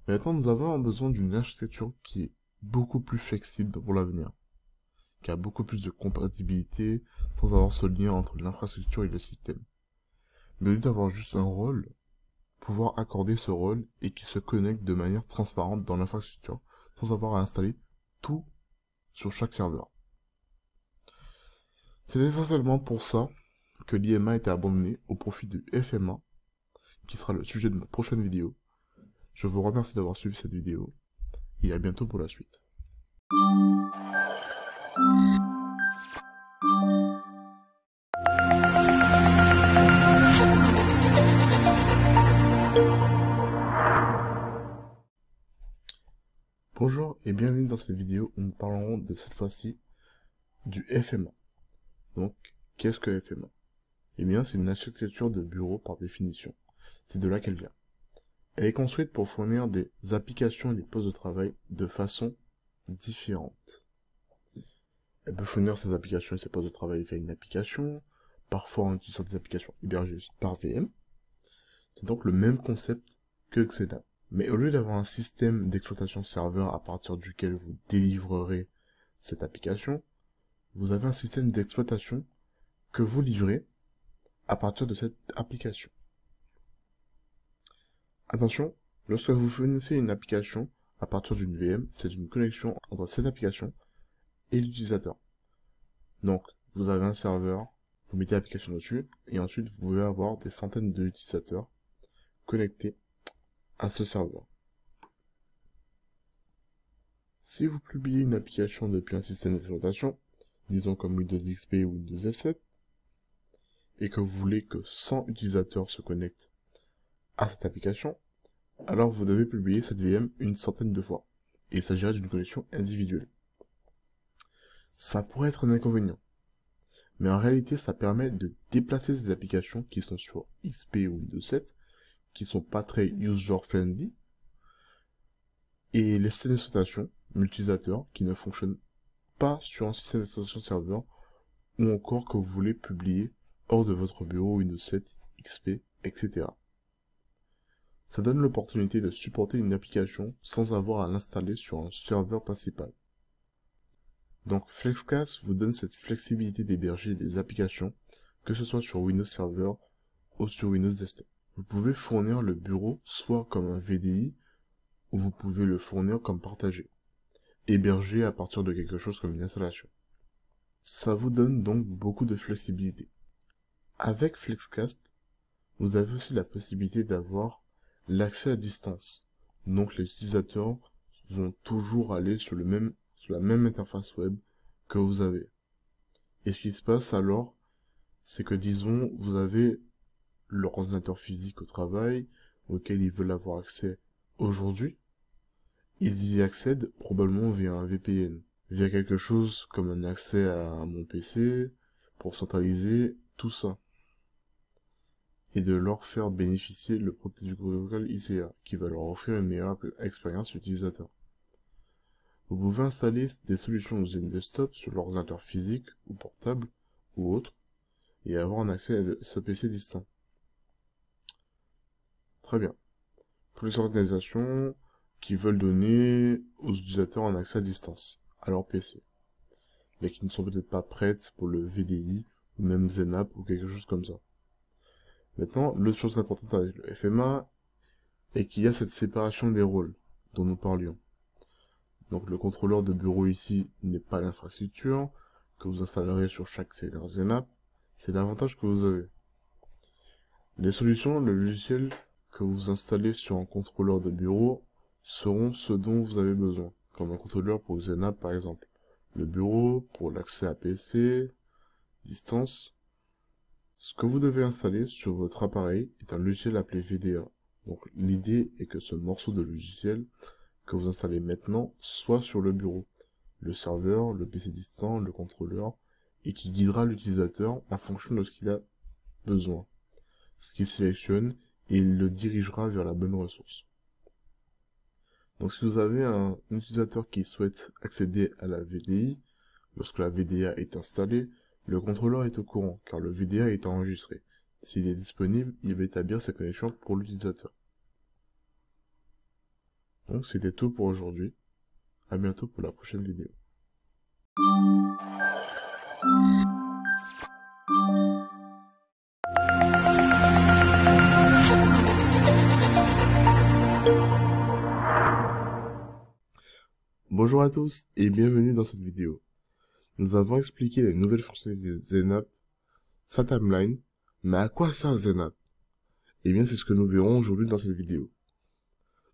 mais maintenant nous avons besoin d'une architecture qui est beaucoup plus flexible pour l'avenir, qui a beaucoup plus de compatibilité sans avoir ce lien entre l'infrastructure et le système. Mais au lieu d'avoir juste un rôle, pouvoir accorder ce rôle et qui se connecte de manière transparente dans l'infrastructure sans avoir à installer tout sur chaque serveur. C'est essentiellement pour ça que l'IMA a été abandonné au profit du FMA, qui sera le sujet de ma prochaine vidéo. Je vous remercie d'avoir suivi cette vidéo et à bientôt pour la suite. Bonjour et bienvenue dans cette vidéo où nous parlerons de cette fois-ci du FMA. Donc, qu'est-ce que FMA? Eh bien, c'est une architecture de bureau par définition. C'est de là qu'elle vient. Elle est construite pour fournir des applications et des postes de travail de façon différente. Elle peut fournir ses applications et ses postes de travail via une application, parfois en utilisant des applications hébergées par VM. C'est donc le même concept que XenApp. Mais au lieu d'avoir un système d'exploitation serveur à partir duquel vous délivrerez cette application, vous avez un système d'exploitation que vous livrez à partir de cette application. Attention, Lorsque vous fournissez une application à partir d'une VM, c'est une connexion entre cette application et l'utilisateur. Donc, vous avez un serveur, vous mettez l'application dessus, et ensuite vous pouvez avoir des centaines d'utilisateurs connectés à ce serveur. Si vous publiez une application depuis un système d'exploitation, disons comme Windows XP ou Windows S7, et que vous voulez que 100 utilisateurs se connectent à cette application, alors vous devez publier cette VM une centaine de fois. Et il s'agirait d'une connexion individuelle. Ça pourrait être un inconvénient. Mais en réalité, ça permet de déplacer ces applications qui sont sur XP ou Windows 7, qui sont pas très user-friendly, et les systèmes d'exploitation multi-utilisateurs qui ne fonctionnent pas sur un système d'exploitation serveur, ou encore que vous voulez publier hors de votre bureau Windows 7, XP, etc. Ça donne l'opportunité de supporter une application sans avoir à l'installer sur un serveur principal. Donc FlexCast vous donne cette flexibilité d'héberger des applications, que ce soit sur Windows Server ou sur Windows Desktop. Vous pouvez fournir le bureau soit comme un VDI, ou vous pouvez le fournir comme partagé, hébergé à partir de quelque chose comme une installation. Ça vous donne donc beaucoup de flexibilité. Avec FlexCast, vous avez aussi la possibilité d'avoir l'accès à distance. Donc les utilisateurs vont toujours aller sur la même interface web que vous avez. Et ce qui se passe alors, c'est que disons, vous avez leur ordinateur physique au travail, auquel ils veulent avoir accès aujourd'hui. Ils y accèdent probablement via un VPN, via quelque chose comme un accès à mon PC, pour centraliser tout ça. Et de leur faire bénéficier le protocole ICA, qui va leur offrir une meilleure expérience utilisateur. Vous pouvez installer des solutions Zen Desktop sur l'ordinateur physique ou portable ou autre, et avoir un accès à ce PC distinct. Très bien. Pour les organisations qui veulent donner aux utilisateurs un accès à distance à leur PC, mais qui ne sont peut-être pas prêtes pour le VDI ou même ZenApp ou quelque chose comme ça. Maintenant, l'autre chose importante avec le FMA est qu'il y a cette séparation des rôles dont nous parlions. Donc le contrôleur de bureau ici n'est pas l'infrastructure que vous installerez sur chaque serveur ZenApp, c'est l'avantage que vous avez. Les solutions, le logiciel que vous installez sur un contrôleur de bureau seront ceux dont vous avez besoin, comme un contrôleur pour ZenApp par exemple. Le bureau pour l'accès à PC, distance. Ce que vous devez installer sur votre appareil est un logiciel appelé VDA. Donc l'idée est que ce morceau de logiciel que vous installez maintenant soit sur le bureau, le serveur, le PC distant, le contrôleur, et qui guidera l'utilisateur en fonction de ce qu'il a besoin, ce qu'il sélectionne, et il le dirigera vers la bonne ressource. Donc si vous avez un utilisateur qui souhaite accéder à la VDI, lorsque la VDA est installée, le contrôleur est au courant, car le VDA est enregistré. S'il est disponible, il va établir sa connexion pour l'utilisateur. Donc c'était tout pour aujourd'hui. À bientôt pour la prochaine vidéo. Bonjour à tous et bienvenue dans cette vidéo. Nous avons expliqué les nouvelles fonctionnalités de ZenApp, sa timeline, mais à quoi sert ZenApp? Eh bien c'est ce que nous verrons aujourd'hui dans cette vidéo.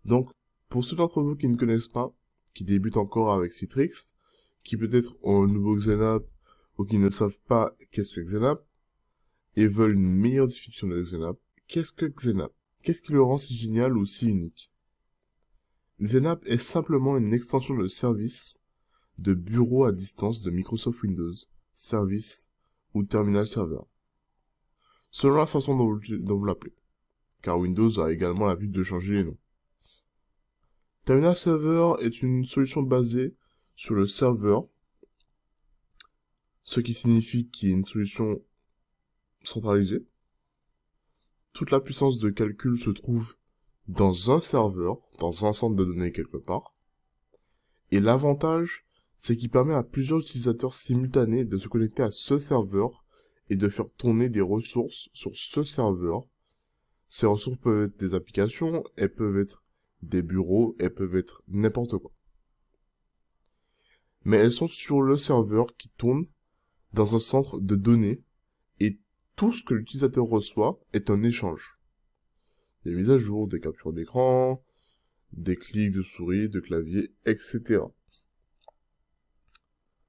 Donc, pour ceux d'entre vous qui ne connaissent pas, qui débutent encore avec Citrix, qui peut-être ont un nouveau ZenApp ou qui ne savent pas qu'est-ce que ZenApp, et veulent une meilleure définition de ZenApp, qu'est-ce que ZenApp? Qu'est-ce qui le rend si génial ou si unique? ZenApp est simplement une extension de service de bureau à distance de Microsoft Windows, Service ou Terminal Server, selon la façon dont vous l'appelez, car Windows a également l'habitude de changer les noms. Terminal Server est une solution basée sur le serveur, ce qui signifie qu'il y a une solution centralisée. Toute la puissance de calcul se trouve dans un serveur, dans un centre de données quelque part. Et l'avantage, c'est qu'il permet à plusieurs utilisateurs simultanés de se connecter à ce serveur et de faire tourner des ressources sur ce serveur. Ces ressources peuvent être des applications, elles peuvent être des bureaux, elles peuvent être n'importe quoi. Mais elles sont sur le serveur qui tourne dans un centre de données et tout ce que l'utilisateur reçoit est un échange. Des mises à jour, des captures d'écran, des clics de souris, de clavier, etc.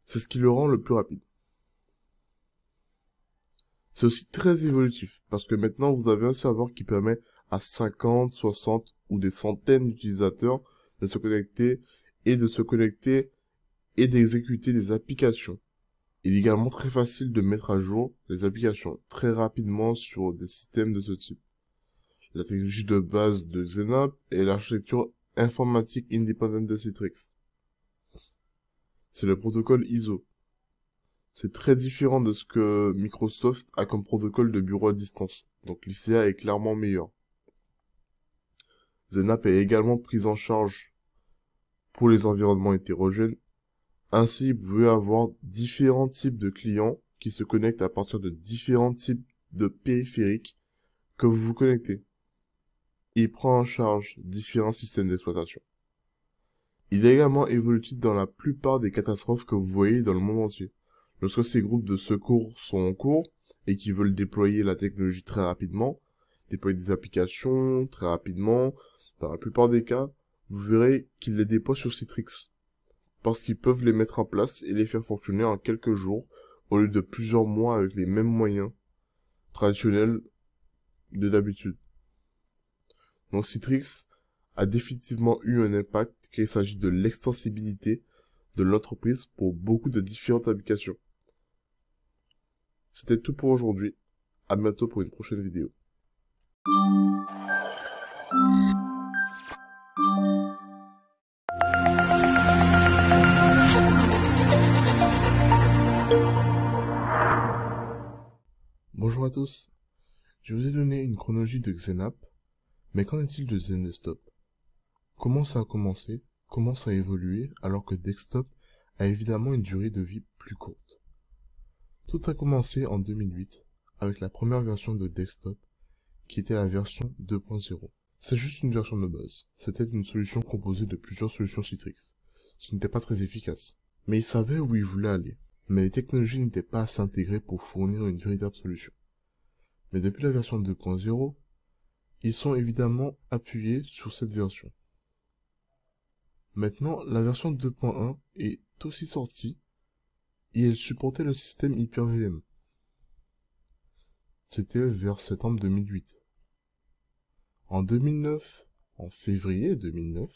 C'est ce qui le rend le plus rapide. C'est aussi très évolutif, parce que maintenant vous avez un serveur qui permet à 50, 60 ou des centaines d'utilisateurs de se connecter et d'exécuter des applications. Il est également très facile de mettre à jour les applications très rapidement sur des systèmes de ce type. La technologie de base de Xenap est l'architecture informatique indépendante de Citrix. C'est le protocole ISO. C'est très différent de ce que Microsoft a comme protocole de bureau à distance. Donc l'ICA est clairement meilleur. Xenap est également prise en charge pour les environnements hétérogènes. Ainsi, vous pouvez avoir différents types de clients qui se connectent à partir de différents types de périphériques que vous vous connectez. Il prend en charge différents systèmes d'exploitation. Il est également évolutif dans la plupart des catastrophes que vous voyez dans le monde entier. Lorsque ces groupes de secours sont en cours et qui veulent déployer la technologie très rapidement, déployer des applications très rapidement, dans la plupart des cas, vous verrez qu'ils les déploient sur Citrix. Parce qu'ils peuvent les mettre en place et les faire fonctionner en quelques jours, au lieu de plusieurs mois avec les mêmes moyens traditionnels de d'habitude. Donc Citrix a définitivement eu un impact car il s'agit de l'extensibilité de l'entreprise pour beaucoup de différentes applications. C'était tout pour aujourd'hui. À bientôt pour une prochaine vidéo. Bonjour à tous. Je vous ai donné une chronologie de Xenap, mais qu'en est-il de XenDesktop? Comment ça a commencé? Comment ça a évolué alors que Desktop a évidemment une durée de vie plus courte? Tout a commencé en 2008 avec la première version de Desktop qui était la version 2.0. C'est juste une version de base. C'était une solution composée de plusieurs solutions Citrix. Ce n'était pas très efficace. Mais ils savaient où ils voulaient aller. Mais les technologies n'étaient pas assez intégrées pour fournir une véritable solution. Mais depuis la version 2.0, ils sont évidemment appuyés sur cette version. Maintenant, la version 2.1 est aussi sortie et elle supportait le système Hyper-VM. C'était vers septembre 2008. En 2009, en février 2009,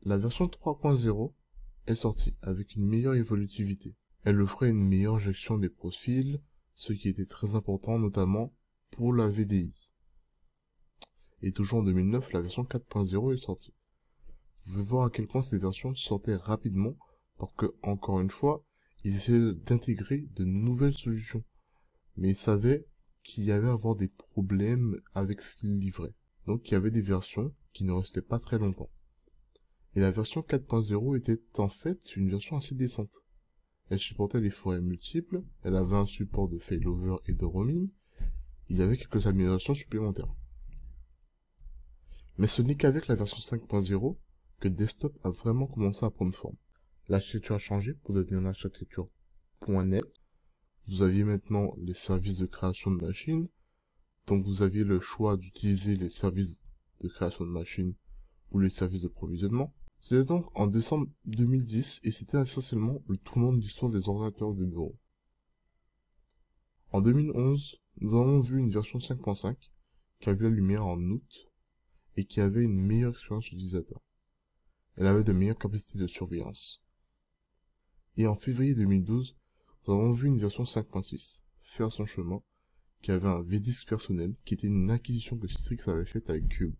la version 3.0 est sortie avec une meilleure évolutivité. Elle offrait une meilleure gestion des profils, ce qui était très important notamment pour la VDI. Et toujours en 2009, la version 4.0 est sortie. Vous pouvez voir à quel point ces versions sortaient rapidement parce que, encore une fois, ils essayaient d'intégrer de nouvelles solutions. Mais ils savaient qu'il y avait à avoir des problèmes avec ce qu'ils livraient. Donc il y avait des versions qui ne restaient pas très longtemps. Et la version 4.0 était en fait une version assez décente. Elle supportait les forêts multiples, elle avait un support de failover et de roaming, il y avait quelques améliorations supplémentaires. Mais ce n'est qu'avec la version 5.0 que Desktop a vraiment commencé à prendre forme. L'architecture a changé pour devenir une architecture .NET. Vous aviez maintenant les services de création de machines, donc vous aviez le choix d'utiliser les services de création de machines ou les services de provisionnement. C'était donc en décembre 2010 et c'était essentiellement le tournant de l'histoire des ordinateurs de bureau. En 2011, nous avons vu une version 5.5 qui a vu la lumière en août et qui avait une meilleure expérience utilisateur. Elle avait de meilleures capacités de surveillance. Et en février 2012, nous avons vu une version 5.6 faire son chemin, qui avait un VDisk personnel, qui était une acquisition que Citrix avait faite avec Cube.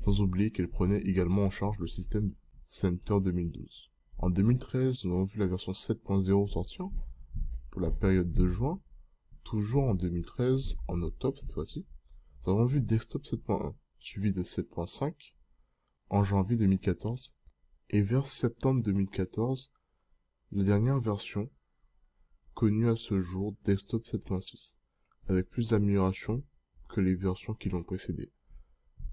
Sans oublier qu'elle prenait également en charge le système Center 2012. En 2013, nous avons vu la version 7.0 sortir, pour la période de juin. Toujours en 2013, en octobre cette fois-ci, nous avons vu Desktop 7.1, suivi de 7.5, en janvier 2014, et vers septembre 2014, la dernière version connue à ce jour, Desktop 7.6, avec plus d'améliorations que les versions qui l'ont précédé.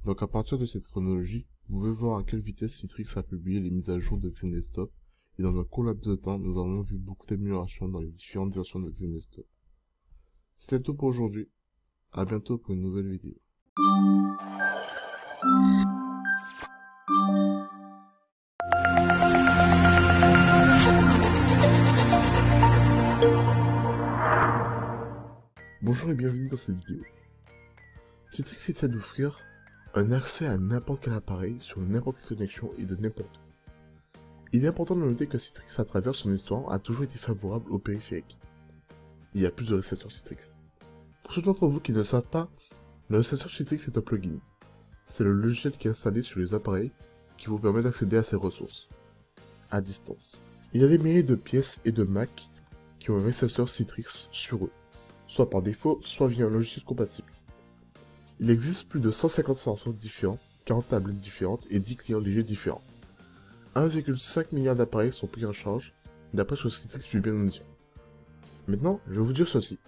Donc à partir de cette chronologie, vous pouvez voir à quelle vitesse Citrix a publié les mises à jour de XeneStop, et dans un court laps de temps, nous avons vu beaucoup d'améliorations dans les différentes versions de XeneStop. C'était tout pour aujourd'hui, à bientôt pour une nouvelle vidéo. Bonjour et bienvenue dans cette vidéo. Citrix essaie d'offrir un accès à n'importe quel appareil sur n'importe quelle connexion et de n'importe où. Il est important de noter que Citrix à travers son histoire a toujours été favorable aux périphériques. Il y a plus de récepteurs Citrix. Pour ceux d'entre vous qui ne le savent pas, le récepteur Citrix est un plugin. C'est le logiciel qui est installé sur les appareils qui vous permet d'accéder à ces ressources, à distance. Il y a des milliers de pièces et de Mac qui ont un récepteur Citrix sur eux, soit par défaut, soit via un logiciel compatible. Il existe plus de 150 smartphones différents, 40 tablettes différentes et 10 clients légers différents. 1,5 milliard d'appareils sont pris en charge, d'après ce que Citrix veut bien nous dire. Maintenant, je vais vous dire ceci.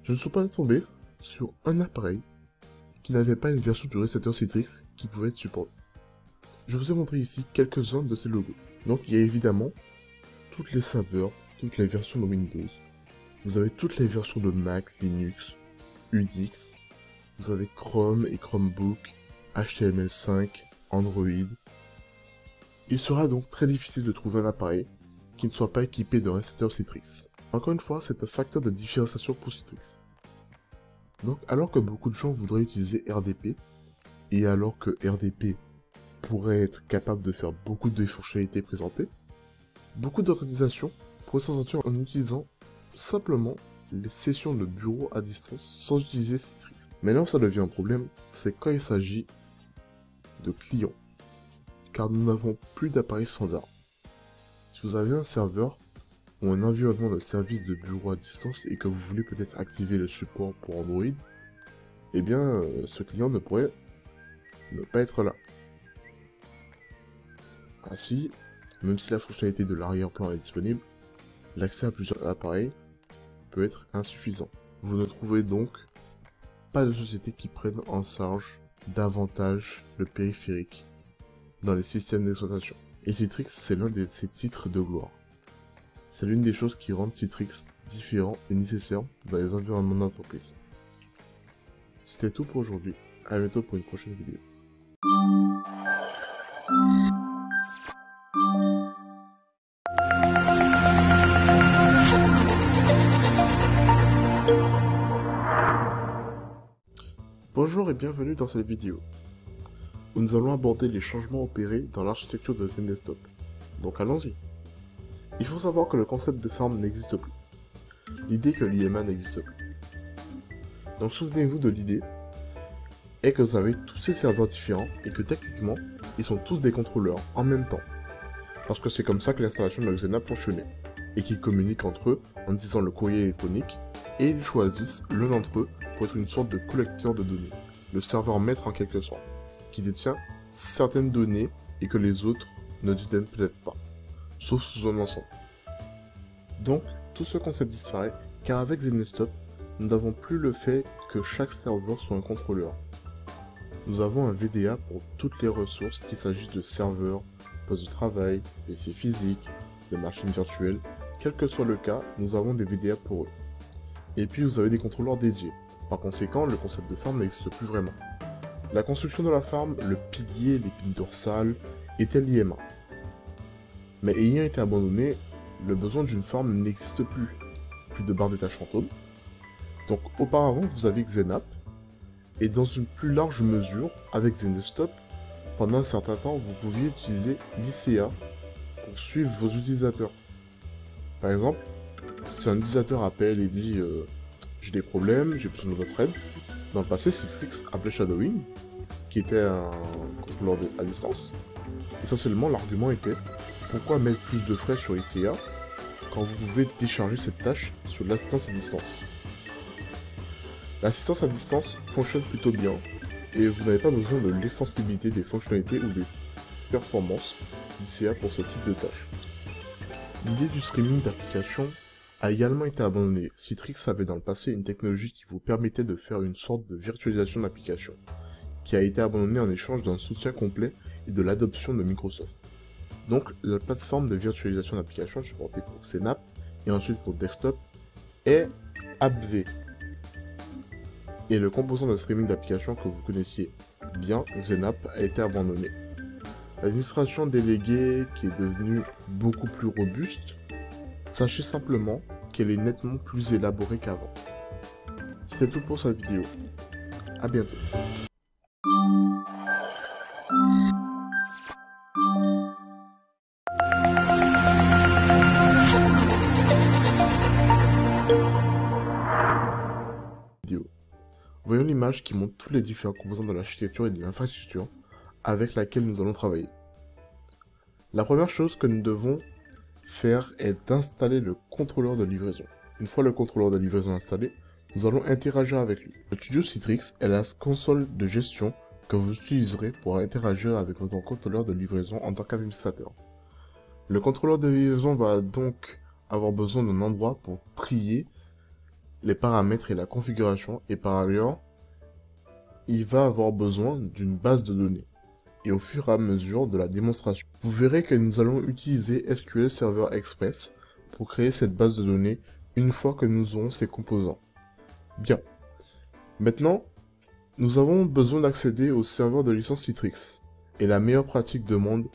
Je ne suis pas tombé sur un appareil qui n'avait pas une version du récepteur Citrix qui pouvait être supportée. Je vous ai montré ici quelques-uns de ces logos. Donc il y a évidemment toutes les serveurs, toutes les versions de Windows. Vous avez toutes les versions de Mac, Linux, Unix. Vous avez Chrome et Chromebook, HTML5, Android. Il sera donc très difficile de trouver un appareil qui ne soit pas équipé d'un récepteur Citrix. Encore une fois, c'est un facteur de différenciation pour Citrix. Donc, alors que beaucoup de gens voudraient utiliser RDP, et alors que RDP pourrait être capable de faire beaucoup de fonctionnalités présentées, beaucoup d'organisations pourraient s'en sortir en utilisant simplement les sessions de bureau à distance sans utiliser Citrix. Mais là où ça devient un problème, c'est quand il s'agit de clients, car nous n'avons plus d'appareils standards. Si vous avez un serveur ou un environnement de service de bureau à distance et que vous voulez peut-être activer le support pour Android, eh bien ce client ne pourrait ne pas être là. Ainsi, même si la fonctionnalité de l'arrière-plan est disponible, l'accès à plusieurs appareils peut être insuffisant. Vous ne trouvez donc pas de société qui prenne en charge davantage le périphérique dans les systèmes d'exploitation. Et Citrix, c'est l'un de ses titres de gloire. C'est l'une des choses qui rendent Citrix différent et nécessaire dans les environnements d'entreprise. C'était tout pour aujourd'hui, à bientôt pour une prochaine vidéo. Bonjour et bienvenue dans cette vidéo, où nous allons aborder les changements opérés dans l'architecture de XeneStop. Donc allons-y. Il faut savoir que le concept de farm n'existe plus. L'idée que l'IMA n'existe plus. Donc souvenez-vous de l'idée est que vous avez tous ces serveurs différents et que techniquement, ils sont tous des contrôleurs en même temps. Parce que c'est comme ça que l'installation de Xenap fonctionnait. Et qu'ils communiquent entre eux en utilisant le courrier électronique et ils choisissent l'un d'entre eux pour être une sorte de collecteur de données. Le serveur maître en quelque sorte, qui détient certaines données et que les autres ne détiennent peut-être pas. Sauf sous un ensemble. Donc, tout ce concept disparaît, car avec XeneStop, nous n'avons plus le fait que chaque serveur soit un contrôleur. Nous avons un VDA pour toutes les ressources, qu'il s'agisse de serveurs, postes de travail, PC physiques, de machines virtuelles, quel que soit le cas, nous avons des VDA pour eux. Et puis vous avez des contrôleurs dédiés. Par conséquent, le concept de farm n'existe plus vraiment. La construction de la farm, le pilier, l'épine dorsale, était l'IMA. Mais ayant été abandonné, le besoin d'une farm n'existe plus. Plus de barres d'état fantômes. Donc auparavant, vous avez Xenap, et dans une plus large mesure, avec XeneStop, pendant un certain temps, vous pouviez utiliser l'ICA pour suivre vos utilisateurs. Par exemple, si un utilisateur appelle et dit j'ai des problèmes, j'ai besoin de votre aide, dans le passé, Citrix appelait Shadowing, qui était un contrôleur à distance. Essentiellement, l'argument était pourquoi mettre plus de frais sur ICA quand vous pouvez décharger cette tâche sur l'assistance à distance. L'assistance à distance fonctionne plutôt bien, et vous n'avez pas besoin de l'extensibilité des fonctionnalités ou des performances d'ICA pour ce type de tâche. L'idée du streaming d'applications a également été abandonnée. Citrix avait dans le passé une technologie qui vous permettait de faire une sorte de virtualisation d'application. qui a été abandonné en échange d'un soutien complet et de l'adoption de Microsoft. Donc, la plateforme de virtualisation d'applications supportée pour CNAP et ensuite pour Desktop est AppV. Et le composant de streaming d'applications que vous connaissiez bien, Zenap, a été abandonné. L'administration déléguée qui est devenue beaucoup plus robuste, sachez simplement qu'elle est nettement plus élaborée qu'avant. C'était tout pour cette vidéo. À bientôt. Voyons l'image qui montre tous les différents composants de l'architecture et de l'infrastructure avec laquelle nous allons travailler. La première chose que nous devons faire est d'installer le contrôleur de livraison. Une fois le contrôleur de livraison installé, nous allons interagir avec lui. Le Studio Citrix est la console de gestion que vous utiliserez pour interagir avec votre contrôleur de livraison en tant qu'administrateur. Le contrôleur de livraison va donc avoir besoin d'un endroit pour trier les paramètres et la configuration, et par ailleurs, il va avoir besoin d'une base de données. Et au fur et à mesure de la démonstration, vous verrez que nous allons utiliser SQL Server Express pour créer cette base de données une fois que nous aurons ces composants. Bien. Maintenant, nous avons besoin d'accéder au serveur de licence Citrix. Et la meilleure pratique demande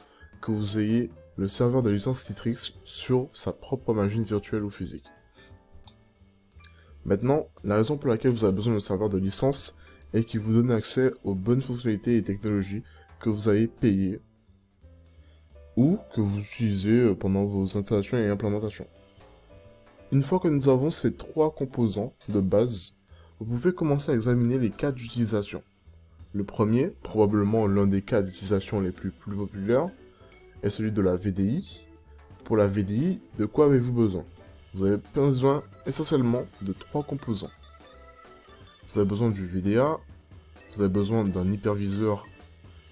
que vous ayez le serveur de licence Citrix sur sa propre machine virtuelle ou physique. Maintenant, la raison pour laquelle vous avez besoin d'un serveur de licence est qu'il vous donne accès aux bonnes fonctionnalités et technologies que vous avez payées ou que vous utilisez pendant vos installations et implémentations. Une fois que nous avons ces trois composants de base, vous pouvez commencer à examiner les cas d'utilisation. Le premier, probablement l'un des cas d'utilisation les plus populaires, est celui de la VDI. Pour la VDI, de quoi avez-vous besoin ? Vous avez besoin essentiellement de trois composants. Vous avez besoin du VDA, vous avez besoin d'un hyperviseur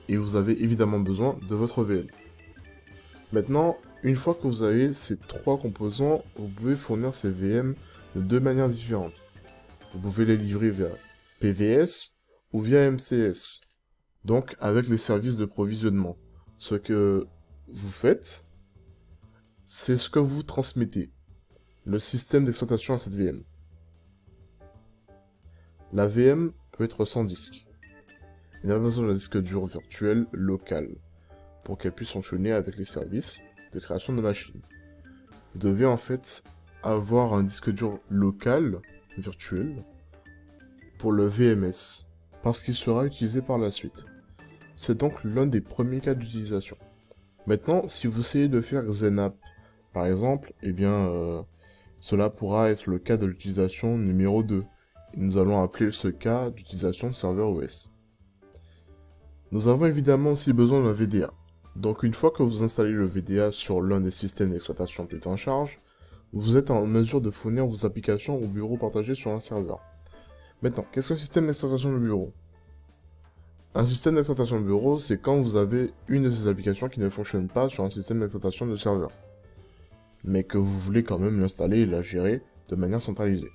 et vous avez évidemment besoin de votre VM. Maintenant, une fois que vous avez ces trois composants, vous pouvez fournir ces VM de deux manières différentes. Vous pouvez les livrer via PVS ou via MCS, donc avec les services de provisionnement. Ce que vous faites, c'est ce que vous transmettez. Le système d'exploitation à cette VM. La VM peut être sans disque. Il n'a pas besoin d'un disque dur virtuel local pour qu'elle puisse fonctionner avec les services de création de machines. Vous devez en fait avoir un disque dur local virtuel pour le VMS parce qu'il sera utilisé par la suite. C'est donc l'un des premiers cas d'utilisation. Maintenant, si vous essayez de faire Zenap par exemple, eh bien cela pourra être le cas de l'utilisation numéro 2. Et nous allons appeler ce cas d'utilisation serveur OS. Nous avons évidemment aussi besoin d'un VDA. Donc une fois que vous installez le VDA sur l'un des systèmes d'exploitation pris en charge, vous êtes en mesure de fournir vos applications au bureau partagé sur un serveur. Maintenant, qu'est-ce qu'un système d'exploitation de bureau ? Un système d'exploitation de bureau, c'est quand vous avez une de ces applications qui ne fonctionne pas sur un système d'exploitation de serveur, mais que vous voulez quand même l'installer et la gérer de manière centralisée.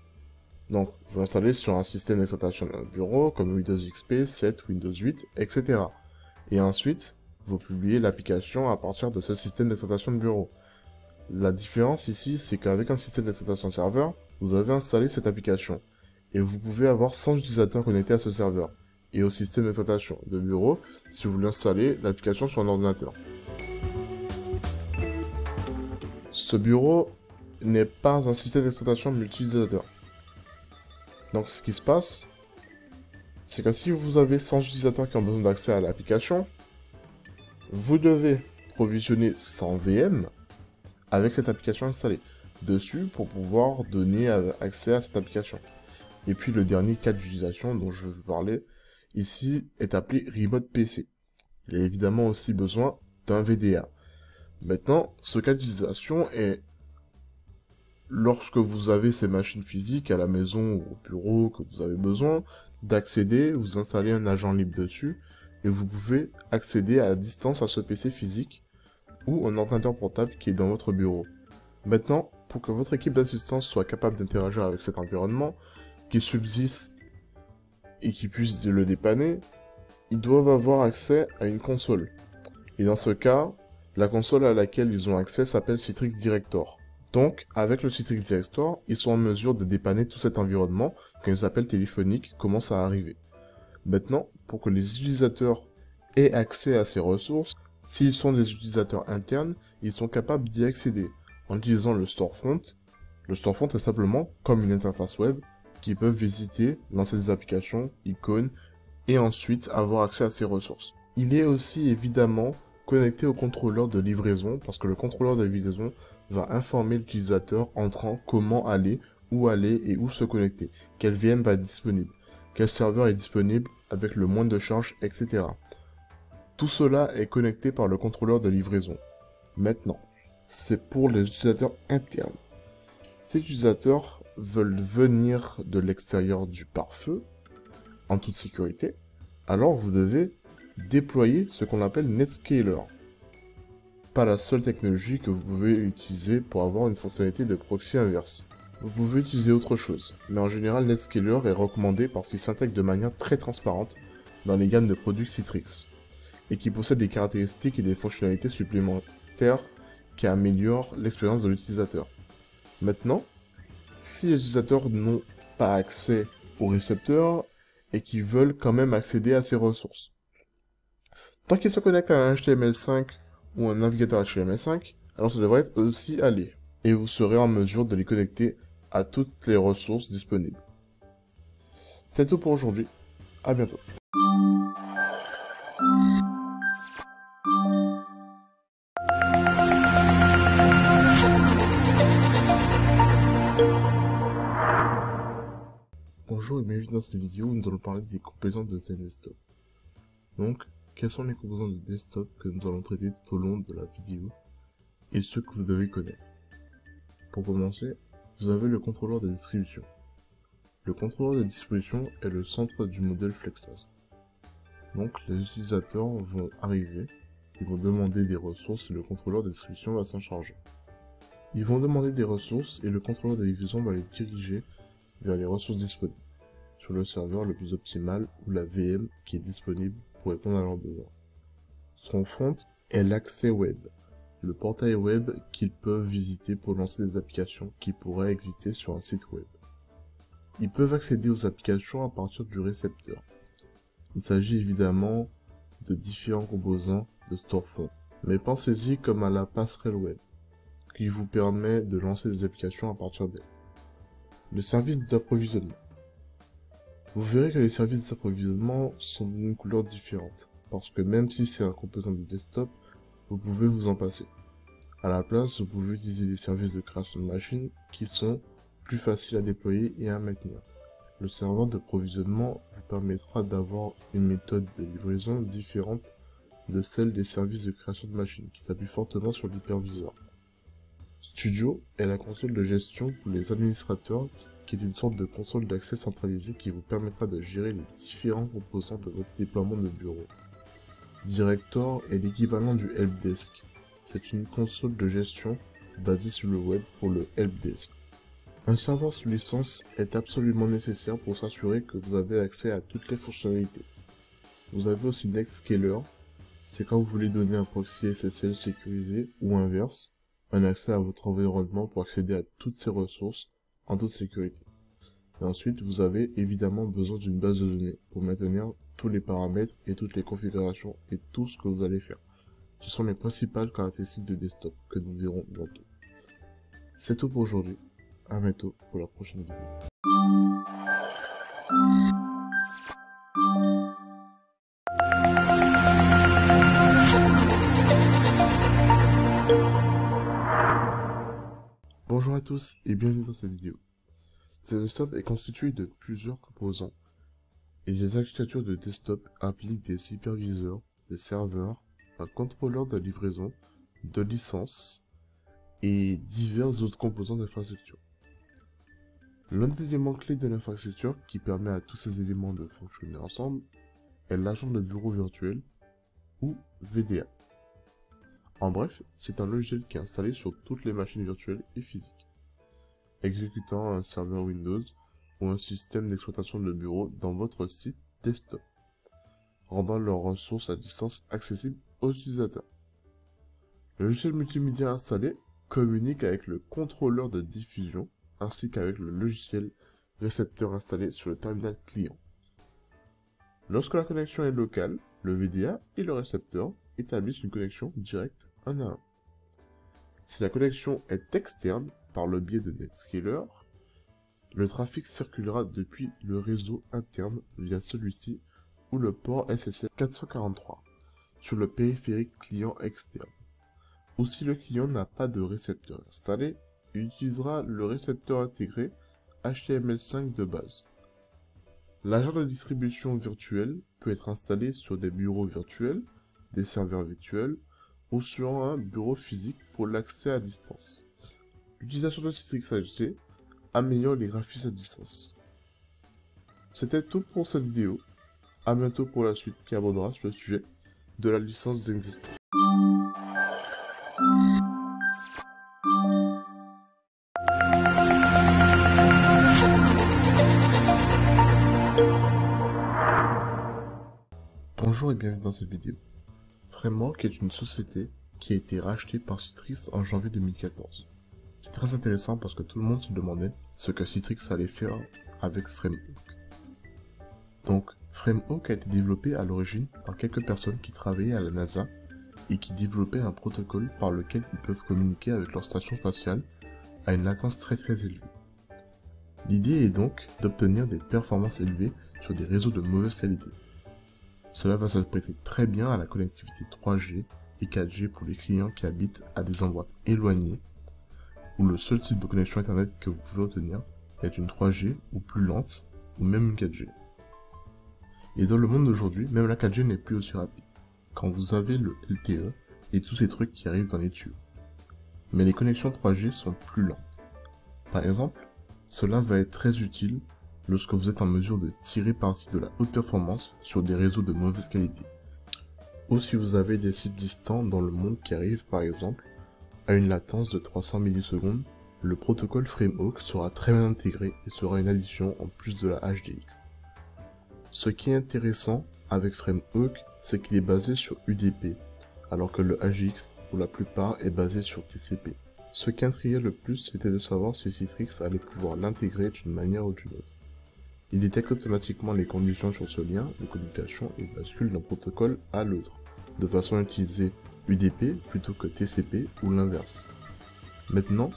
Donc, vous l'installez sur un système d'exploitation de bureau comme Windows XP, 7, Windows 8, etc. Et ensuite, vous publiez l'application à partir de ce système d'exploitation de bureau. La différence ici, c'est qu'avec un système d'exploitation serveur, vous avez installé cette application, et vous pouvez avoir 100 utilisateurs connectés à ce serveur, et au système d'exploitation de bureau, si vous voulez installer l'application sur un ordinateur. Ce bureau n'est pas un système d'exploitation multi-utilisateur. Donc ce qui se passe, c'est que si vous avez 100 utilisateurs qui ont besoin d'accès à l'application, vous devez provisionner 100 VM avec cette application installée dessus pour pouvoir donner accès à cette application. Et puis le dernier cas d'utilisation dont je vais vous parler ici est appelé Remote PC. Il y a évidemment aussi besoin d'un VDA. Maintenant, ce cas d'utilisation est lorsque vous avez ces machines physiques à la maison ou au bureau que vous avez besoin d'accéder, vous installez un agent libre dessus et vous pouvez accéder à distance à ce PC physique ou un ordinateur portable qui est dans votre bureau. Maintenant, pour que votre équipe d'assistance soit capable d'interagir avec cet environnement, qui subsiste et qui puisse le dépanner, ils doivent avoir accès à une console. Et dans ce cas, la console à laquelle ils ont accès s'appelle Citrix Director. Donc, avec le Citrix Director, ils sont en mesure de dépanner tout cet environnement quand les appels téléphoniques commencent à arriver. Maintenant, pour que les utilisateurs aient accès à ces ressources, s'ils sont des utilisateurs internes, ils sont capables d'y accéder en utilisant le storefront. Le storefront est simplement comme une interface web qui peuvent visiter, lancer des applications, icônes, et ensuite avoir accès à ces ressources. Il est aussi évidemment connecté au contrôleur de livraison parce que le contrôleur de livraison va informer l'utilisateur entrant comment aller, où aller et où se connecter, quel VM va être disponible, quel serveur est disponible avec le moins de charge, etc. Tout cela est connecté par le contrôleur de livraison. Maintenant, c'est pour les utilisateurs internes. Ces utilisateurs veulent venir de l'extérieur du pare-feu, en toute sécurité, alors vous devez déployer ce qu'on appelle Netscaler. Pas la seule technologie que vous pouvez utiliser pour avoir une fonctionnalité de proxy inverse. Vous pouvez utiliser autre chose, mais en général Netscaler est recommandé parce qu'il s'intègre de manière très transparente dans les gammes de produits Citrix, et qui possède des caractéristiques et des fonctionnalités supplémentaires qui améliorent l'expérience de l'utilisateur. Maintenant, si les utilisateurs n'ont pas accès au récepteur, et qui veulent quand même accéder à ces ressources. Tant qu'ils se connectent à un HTML5 ou un navigateur HTML5, alors ça devrait être aussi aller. Et vous serez en mesure de les connecter à toutes les ressources disponibles. C'est tout pour aujourd'hui. À bientôt. Bonjour et bienvenue dans cette vidéo où nous allons parler des composantes de Desktop. Donc, quelles sont les composantes de Desktop que nous allons traiter tout au long de la vidéo et ceux que vous devez connaître. Pour commencer, vous avez le contrôleur de distribution. Le contrôleur de distribution est le centre du modèle FlexHost. Donc, les utilisateurs vont arriver, ils vont demander des ressources et le contrôleur de distribution va s'en charger. Ils vont demander des ressources et le contrôleur de division va les diriger vers les ressources disponibles, sur le serveur le plus optimal ou la VM qui est disponible pour répondre à leurs besoins. Son front est l'accès web, le portail web qu'ils peuvent visiter pour lancer des applications qui pourraient exister sur un site web. Ils peuvent accéder aux applications à partir du récepteur. Il s'agit évidemment de différents composants de storefront, mais pensez-y comme à la passerelle web, qui vous permet de lancer des applications à partir d'elle. Le service d'approvisionnement. Vous verrez que les services d'approvisionnement sont d'une couleur différente, parce que même si c'est un composant de desktop, vous pouvez vous en passer. À la place, vous pouvez utiliser les services de création de machines qui sont plus faciles à déployer et à maintenir. Le serveur d'approvisionnement vous permettra d'avoir une méthode de livraison différente de celle des services de création de machines, qui s'appuie fortement sur l'hyperviseur. Studio est la console de gestion pour les administrateurs, qui est une sorte de console d'accès centralisée qui vous permettra de gérer les différents composants de votre déploiement de bureau. Director est l'équivalent du helpdesk. C'est une console de gestion basée sur le web pour le helpdesk. Un serveur sous licence est absolument nécessaire pour s'assurer que vous avez accès à toutes les fonctionnalités. Vous avez aussi Netscaler, c'est quand vous voulez donner un proxy SSL sécurisé ou inverse, un accès à votre environnement pour accéder à toutes ces ressources en toute sécurité. Et ensuite, vous avez évidemment besoin d'une base de données pour maintenir tous les paramètres et toutes les configurations et tout ce que vous allez faire. Ce sont les principales caractéristiques de desktop que nous verrons bientôt. C'est tout pour aujourd'hui. À bientôt pour la prochaine vidéo. Bonjour à tous et bienvenue dans cette vidéo. Ce desktop est constitué de plusieurs composants et les architectures de desktop impliquent des hyperviseurs, des serveurs, un contrôleur de livraison, de licence et divers autres composants d'infrastructure. L'un des éléments clés de l'infrastructure qui permet à tous ces éléments de fonctionner ensemble est l'agent de bureau virtuel ou VDA. En bref, c'est un logiciel qui est installé sur toutes les machines virtuelles et physiques, exécutant un serveur Windows ou un système d'exploitation de bureau dans votre site desktop. rendant leurs ressources à distance accessibles aux utilisateurs. Le logiciel multimédia installé communique avec le contrôleur de diffusion ainsi qu'avec le logiciel récepteur installé sur le terminal client. Lorsque la connexion est locale, le VDA et le récepteur établissent une connexion directe un à un. Si la connexion est externe, par le biais de Netscaler, le trafic circulera depuis le réseau interne via celui-ci ou le port SSL 443 sur le périphérique client externe. Ou si le client n'a pas de récepteur installé, il utilisera le récepteur intégré HTML5 de base. L'agent de distribution virtuel peut être installé sur des bureaux virtuels, des serveurs virtuels ou sur un bureau physique pour l'accès à distance. L'utilisation de Citrix AG améliore les graphismes à distance. C'était tout pour cette vidéo. A bientôt pour la suite qui abordera sur le sujet de la licence Zendesk. Bonjour et bienvenue dans cette vidéo. Framework est une société qui a été rachetée par Citrix en janvier 2014. C'est très intéressant parce que tout le monde se demandait ce que Citrix allait faire avec Framework. Donc, Framework a été développé à l'origine par quelques personnes qui travaillaient à la NASA et qui développaient un protocole par lequel ils peuvent communiquer avec leur station spatiale à une latence très élevée. L'idée est donc d'obtenir des performances élevées sur des réseaux de mauvaise qualité. Cela va se prêter très bien à la connectivité 3G et 4G pour les clients qui habitent à des endroits éloignés où le seul type de connexion internet que vous pouvez obtenir est une 3G ou plus lente ou même une 4G. Et dans le monde d'aujourd'hui, même la 4G n'est plus aussi rapide quand vous avez le LTE et tous ces trucs qui arrivent dans les tuyaux. Mais les connexions 3G sont plus lentes. Par exemple, cela va être très utile lorsque vous êtes en mesure de tirer parti de la haute performance sur des réseaux de mauvaise qualité. Ou si vous avez des sites distants dans le monde qui arrivent par exemple à une latence de 300 millisecondes, le protocole Framework sera très bien intégré et sera une addition en plus de la HDX. Ce qui est intéressant avec Framework, c'est qu'il est basé sur UDP, alors que le HDX pour la plupart est basé sur TCP. Ce qui intriguait le plus, c'était de savoir si Citrix allait pouvoir l'intégrer d'une manière ou d'une autre. Il détecte automatiquement les conditions sur ce lien de communication et bascule d'un protocole à l'autre, de façon à utiliser UDP plutôt que TCP ou l'inverse. Maintenant,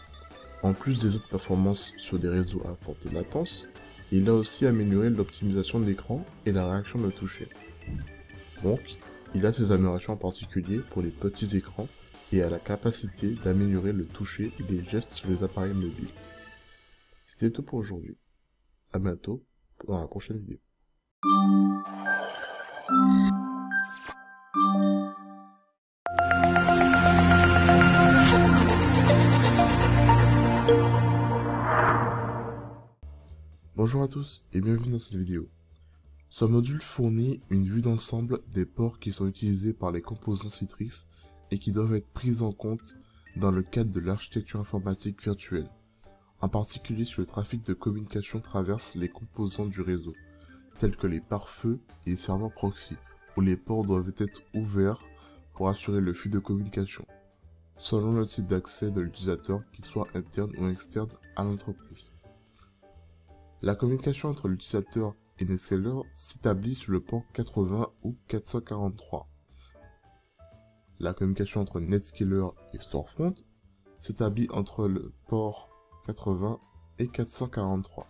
en plus des autres performances sur des réseaux à forte latence, il a aussi amélioré l'optimisation de l'écran et la réaction de toucher. Donc, il a ses améliorations en particulier pour les petits écrans et a la capacité d'améliorer le toucher et les gestes sur les appareils mobiles. C'était tout pour aujourd'hui. À bientôt dans la prochaine vidéo. Bonjour à tous et bienvenue dans cette vidéo. Ce module fournit une vue d'ensemble des ports qui sont utilisés par les composants Citrix et qui doivent être pris en compte dans le cadre de l'architecture informatique virtuelle. En particulier si le trafic de communication traverse les composants du réseau, tels que les pare-feux et les serveurs proxy, où les ports doivent être ouverts pour assurer le flux de communication, selon le type d'accès de l'utilisateur, qu'il soit interne ou externe à l'entreprise. La communication entre l'utilisateur et Netscaler s'établit sur le port 80 ou 443. La communication entre Netscaler et Storefront s'établit entre le port 80 et 443.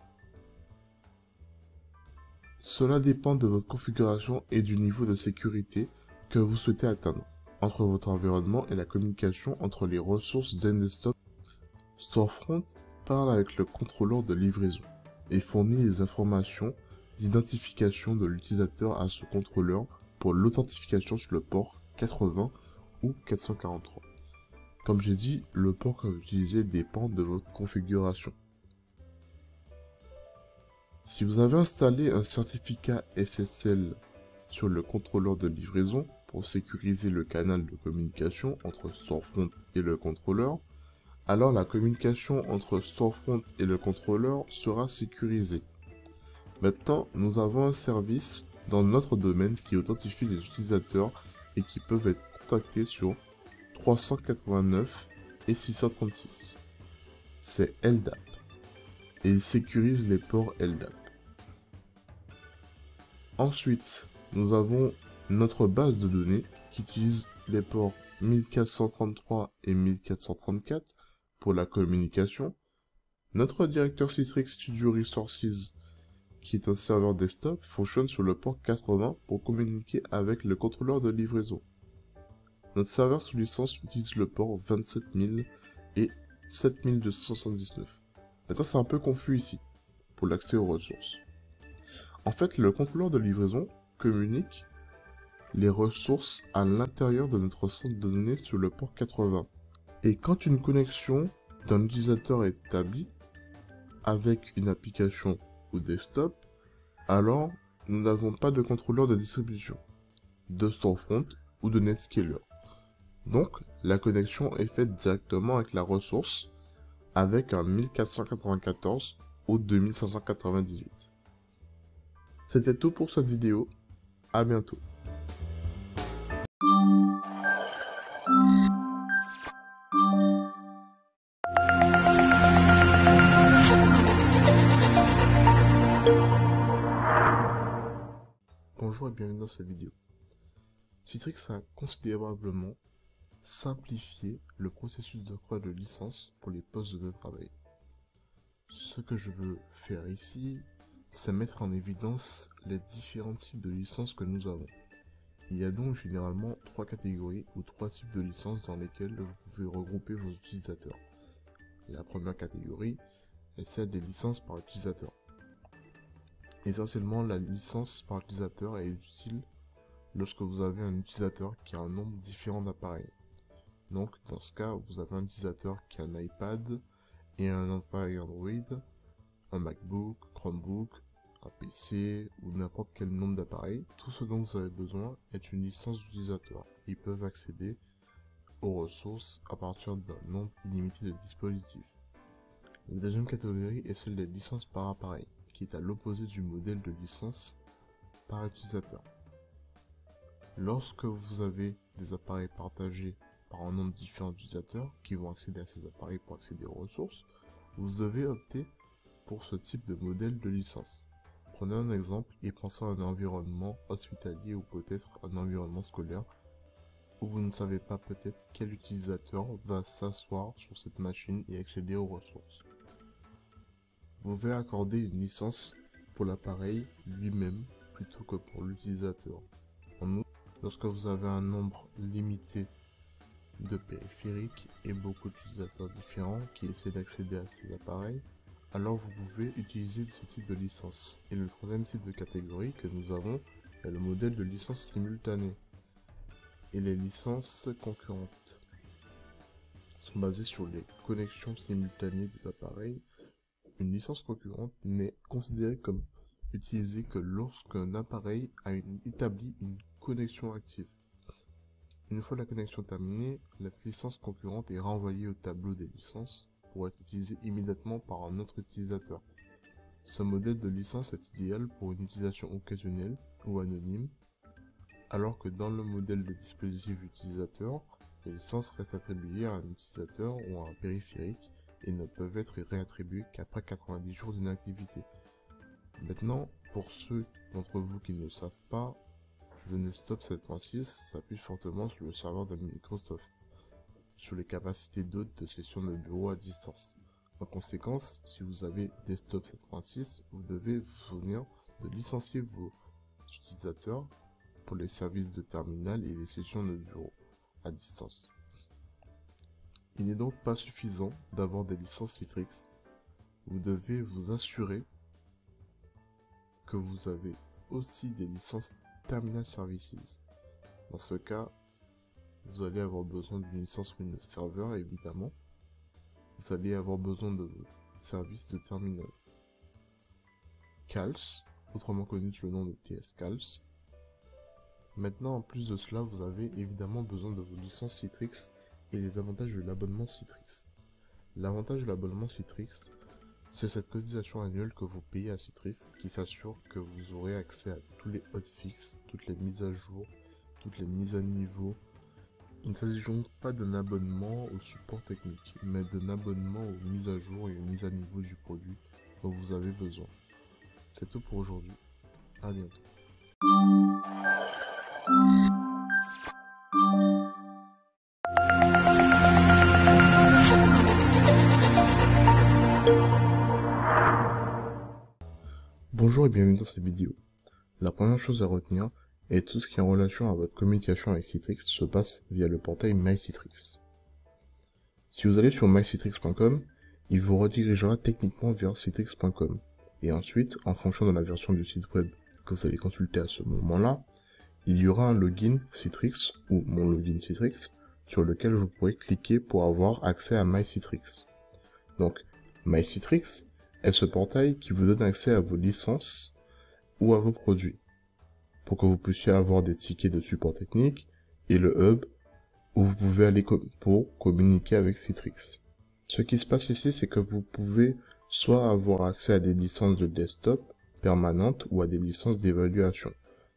Cela dépend de votre configuration et du niveau de sécurité que vous souhaitez atteindre entre votre environnement et la communication entre les ressources Zendesk. Storefront parle avec le contrôleur de livraison et fournit les informations d'identification de l'utilisateur à ce contrôleur pour l'authentification sur le port 80 ou 443. Comme j'ai dit, le port que vous utilisez dépend de votre configuration. Si vous avez installé un certificat SSL sur le contrôleur de livraison pour sécuriser le canal de communication entre Storefront et le contrôleur, alors la communication entre Storefront et le contrôleur sera sécurisée. Maintenant, nous avons un service dans notre domaine qui authentifie les utilisateurs et qui peuvent être contactés sur 389 et 636. C'est LDAP et il sécurise les ports LDAP. Ensuite, nous avons notre base de données qui utilise les ports 1433 et 1434 pour la communication. Notre directeur Citrix Studio Resources, qui est un serveur desktop, fonctionne sur le port 80 pour communiquer avec le contrôleur de livraison. Notre serveur sous licence utilise le port 27000 et 7279. Maintenant, c'est un peu confus ici, pour l'accès aux ressources. En fait, le contrôleur de livraison communique les ressources à l'intérieur de notre centre de données sur le port 80. Et quand une connexion d'un utilisateur est établie avec une application ou desktop, alors nous n'avons pas de contrôleur de distribution, de storefront ou de netscaler. Donc, la connexion est faite directement avec la ressource avec un 1494 ou 2598. C'était tout pour cette vidéo. À bientôt. Bonjour et bienvenue dans cette vidéo. Citrix a considérablement simplifié le processus d'octroi de licence pour les postes de travail. Ce que je veux faire ici, c'est mettre en évidence les différents types de licences que nous avons. Il y a donc généralement 3 catégories ou 3 types de licences dans lesquelles vous pouvez regrouper vos utilisateurs. La première catégorie est celle des licences par utilisateur. Essentiellement, la licence par utilisateur est utile lorsque vous avez un utilisateur qui a un nombre différent d'appareils. Donc, dans ce cas, vous avez un utilisateur qui a un iPad et un appareil Android, un MacBook, Chromebook, un PC ou n'importe quel nombre d'appareils. Tout ce dont vous avez besoin est une licence d'utilisateur. Ils peuvent accéder aux ressources à partir d'un nombre illimité de dispositifs. La deuxième catégorie est celle des licences par appareil, qui est à l'opposé du modèle de licence par utilisateur. Lorsque vous avez des appareils partagés par un nombre différent d'utilisateurs qui vont accéder à ces appareils pour accéder aux ressources, vous devez opter pour ce type de modèle de licence. Prenez un exemple et pensez à un environnement hospitalier ou peut-être un environnement scolaire où vous ne savez pas peut-être quel utilisateur va s'asseoir sur cette machine et accéder aux ressources. Vous pouvez accorder une licence pour l'appareil lui-même plutôt que pour l'utilisateur. En outre, lorsque vous avez un nombre limité de périphériques et beaucoup d'utilisateurs différents qui essaient d'accéder à ces appareils, alors vous pouvez utiliser ce type de licence. Et le troisième type de catégorie que nous avons est le modèle de licence simultanée. Et les licences concurrentes sont basées sur les connexions simultanées des appareils. Une licence concurrente n'est considérée comme utilisée que lorsqu'un appareil a établi une connexion active. Une fois la connexion terminée, la licence concurrente est renvoyée au tableau des licences pour être utilisée immédiatement par un autre utilisateur. Ce modèle de licence est idéal pour une utilisation occasionnelle ou anonyme, alors que dans le modèle de dispositif utilisateur, les licences restent attribuées à un utilisateur ou à un périphérique et ne peuvent être réattribuées qu'après 90 jours d'inactivité. Maintenant, pour ceux d'entre vous qui ne le savent pas, ZenStop 7.6 s'appuie fortement sur le serveur de Microsoft, sur les capacités d'hôte de session de bureau à distance. En conséquence, si vous avez Desktop 7.6, vous devez vous souvenir de licencier vos utilisateurs pour les services de terminal et les sessions de bureau à distance. Il n'est donc pas suffisant d'avoir des licences Citrix. Vous devez vous assurer que vous avez aussi des licences Terminal Services. Dans ce cas, vous allez avoir besoin d'une licence Windows Server évidemment. Vous allez avoir besoin de services de terminal. CALS, autrement connu sous le nom de TS-CALS. Maintenant, en plus de cela, vous avez évidemment besoin de vos licences Citrix et les avantages de l'abonnement Citrix. L'avantage de l'abonnement Citrix, C'est cette cotisation annuelle que vous payez à Citrix qui s'assure que vous aurez accès à tous les hotfix, toutes les mises à jour, toutes les mises à niveau. Il ne s'agit donc pas d'un abonnement au support technique, mais d'un abonnement aux mises à jour et aux mises à niveau du produit dont vous avez besoin. C'est tout pour aujourd'hui. À bientôt. Bonjour et bienvenue dans cette vidéo. La première chose à retenir est tout ce qui est en relation à votre communication avec Citrix se passe via le portail MyCitrix. Si vous allez sur mycitrix.com, il vous redirigera techniquement vers citrix.com. Et ensuite, en fonction de la version du site web que vous allez consulter à ce moment-là, il y aura un login Citrix ou mon login Citrix sur lequel vous pourrez cliquer pour avoir accès à MyCitrix. Donc, MyCitrix est ce portail qui vous donne accès à vos licences ou à vos produits pour que vous puissiez avoir des tickets de support technique et le hub où vous pouvez aller pour communiquer avec Citrix. Ce qui se passe ici, c'est que vous pouvez soit avoir accès à des licences de desktop permanentes ou à des licences d'évaluation.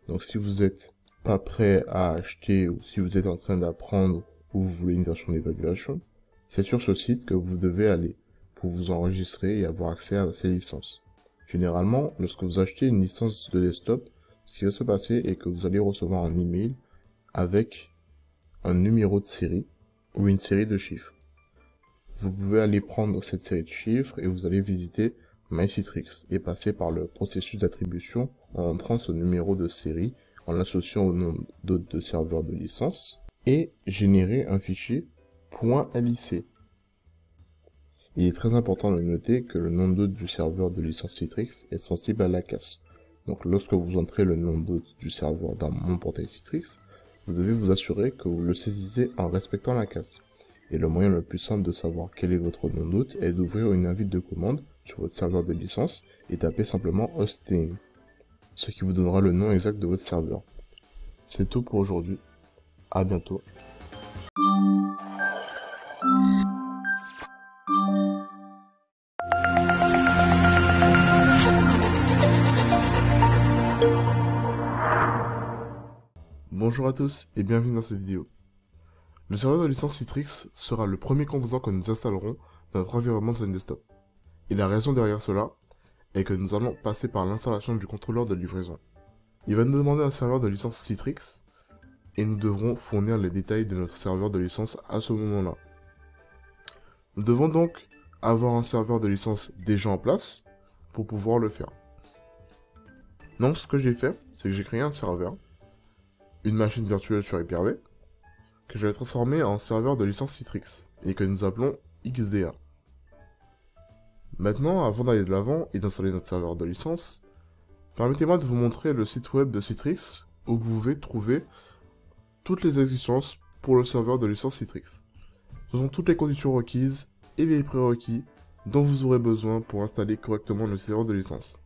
Donc si vous n'êtes pas prêt à acheter ou si vous êtes en train d'apprendre ou vous voulez une version d'évaluation, c'est sur ce site que vous devez aller pour vous enregistrer et avoir accès à ces licences. Généralement, lorsque vous achetez une licence de desktop, ce qui va se passer est que vous allez recevoir un email avec un numéro de série ou une série de chiffres. Vous pouvez aller prendre cette série de chiffres et vous allez visiter MyCitrix et passer par le processus d'attribution en entrant ce numéro de série, en l'associant au nom d'hôte de serveur de licence et générer un fichier .lic. Il est très important de noter que le nom d'hôte du serveur de licence Citrix est sensible à la casse. Donc lorsque vous entrez le nom d'hôte du serveur dans mon portail Citrix, vous devez vous assurer que vous le saisissez en respectant la casse. Et le moyen le plus simple de savoir quel est votre nom d'hôte est d'ouvrir une invite de commande sur votre serveur de licence et taper simplement hostname, ce qui vous donnera le nom exact de votre serveur. C'est tout pour aujourd'hui. À bientôt. Bonjour à tous et bienvenue dans cette vidéo. Le serveur de licence Citrix sera le premier composant que nous installerons dans notre environnement de desktop. Et la raison derrière cela est que nous allons passer par l'installation du contrôleur de livraison. Il va nous demander un serveur de licence Citrix et nous devrons fournir les détails de notre serveur de licence à ce moment-là. Nous devons donc avoir un serveur de licence déjà en place pour pouvoir le faire. Donc ce que j'ai fait, c'est que j'ai créé un serveur, une machine virtuelle sur Hyper-V, que je vais transformer en serveur de licence Citrix, et que nous appelons XDA. Maintenant, avant d'aller de l'avant et d'installer notre serveur de licence, permettez-moi de vous montrer le site web de Citrix, où vous pouvez trouver toutes les exigences pour le serveur de licence Citrix. Ce sont toutes les conditions requises et les prérequis dont vous aurez besoin pour installer correctement le serveur de licence.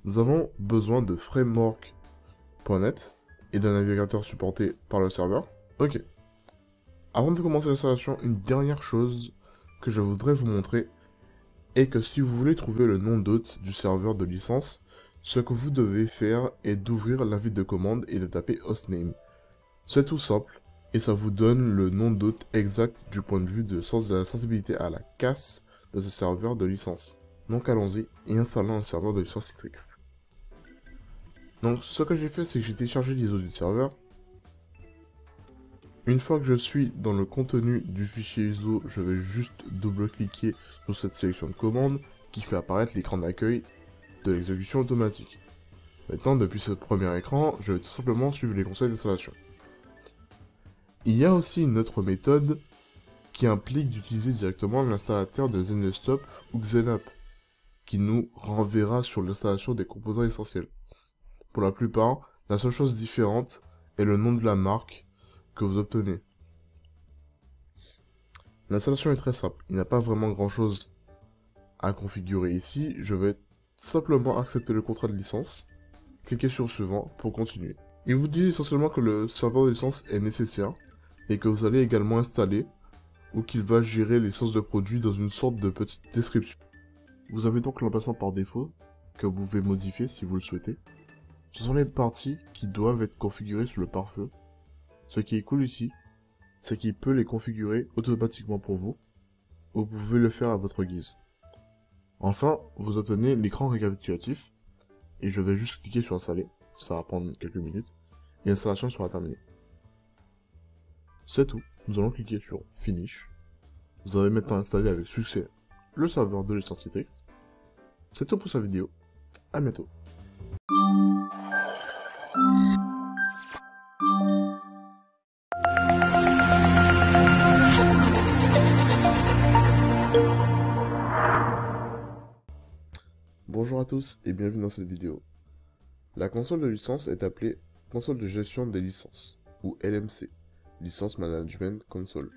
Nous avons besoin de framework.net et d'un navigateur supporté par le serveur. Ok. Avant de commencer l'installation, une dernière chose que je voudrais vous montrer est que si vous voulez trouver le nom d'hôte du serveur de licence, ce que vous devez faire est d'ouvrir l'invite de commande et de taper hostname. C'est tout simple et ça vous donne le nom d'hôte exact du point de vue de la sensibilité à la casse de ce serveur de licence. Donc allons-y et installons un serveur de licence Citrix. Donc ce que j'ai fait, c'est que j'ai téléchargé l'ISO du serveur. Une fois que je suis dans le contenu du fichier ISO, je vais juste double-cliquer sur cette sélection de commandes qui fait apparaître l'écran d'accueil de l'exécution automatique. Maintenant, depuis ce premier écran, je vais tout simplement suivre les conseils d'installation. Il y a aussi une autre méthode qui implique d'utiliser directement l'installateur de ZenDesktop ou XenApp, qui nous renverra sur l'installation des composants essentiels. Pour la plupart, la seule chose différente est le nom de la marque que vous obtenez. L'installation est très simple, il n'y a pas vraiment grand chose à configurer ici, je vais simplement accepter le contrat de licence, cliquer sur suivant pour continuer. Il vous dit essentiellement que le serveur de licence est nécessaire et que vous allez également installer ou qu'il va gérer les licences de produits dans une sorte de petite description. Vous avez donc l'emplacement par défaut, que vous pouvez modifier si vous le souhaitez. Ce sont les parties qui doivent être configurées sur le pare-feu. Ce qui est cool ici, c'est qu'il peut les configurer automatiquement pour vous, ou vous pouvez le faire à votre guise. Enfin, vous obtenez l'écran récapitulatif, et je vais juste cliquer sur installer, ça va prendre quelques minutes, et l'installation sera terminée. C'est tout, nous allons cliquer sur Finish. Vous avez maintenant installé avec succès le serveur de licence Citrix. C'est tout pour cette vidéo, à bientôt. Bonjour à tous et bienvenue dans cette vidéo. La console de licence est appelée console de gestion des licences, ou LMC, License Management Console.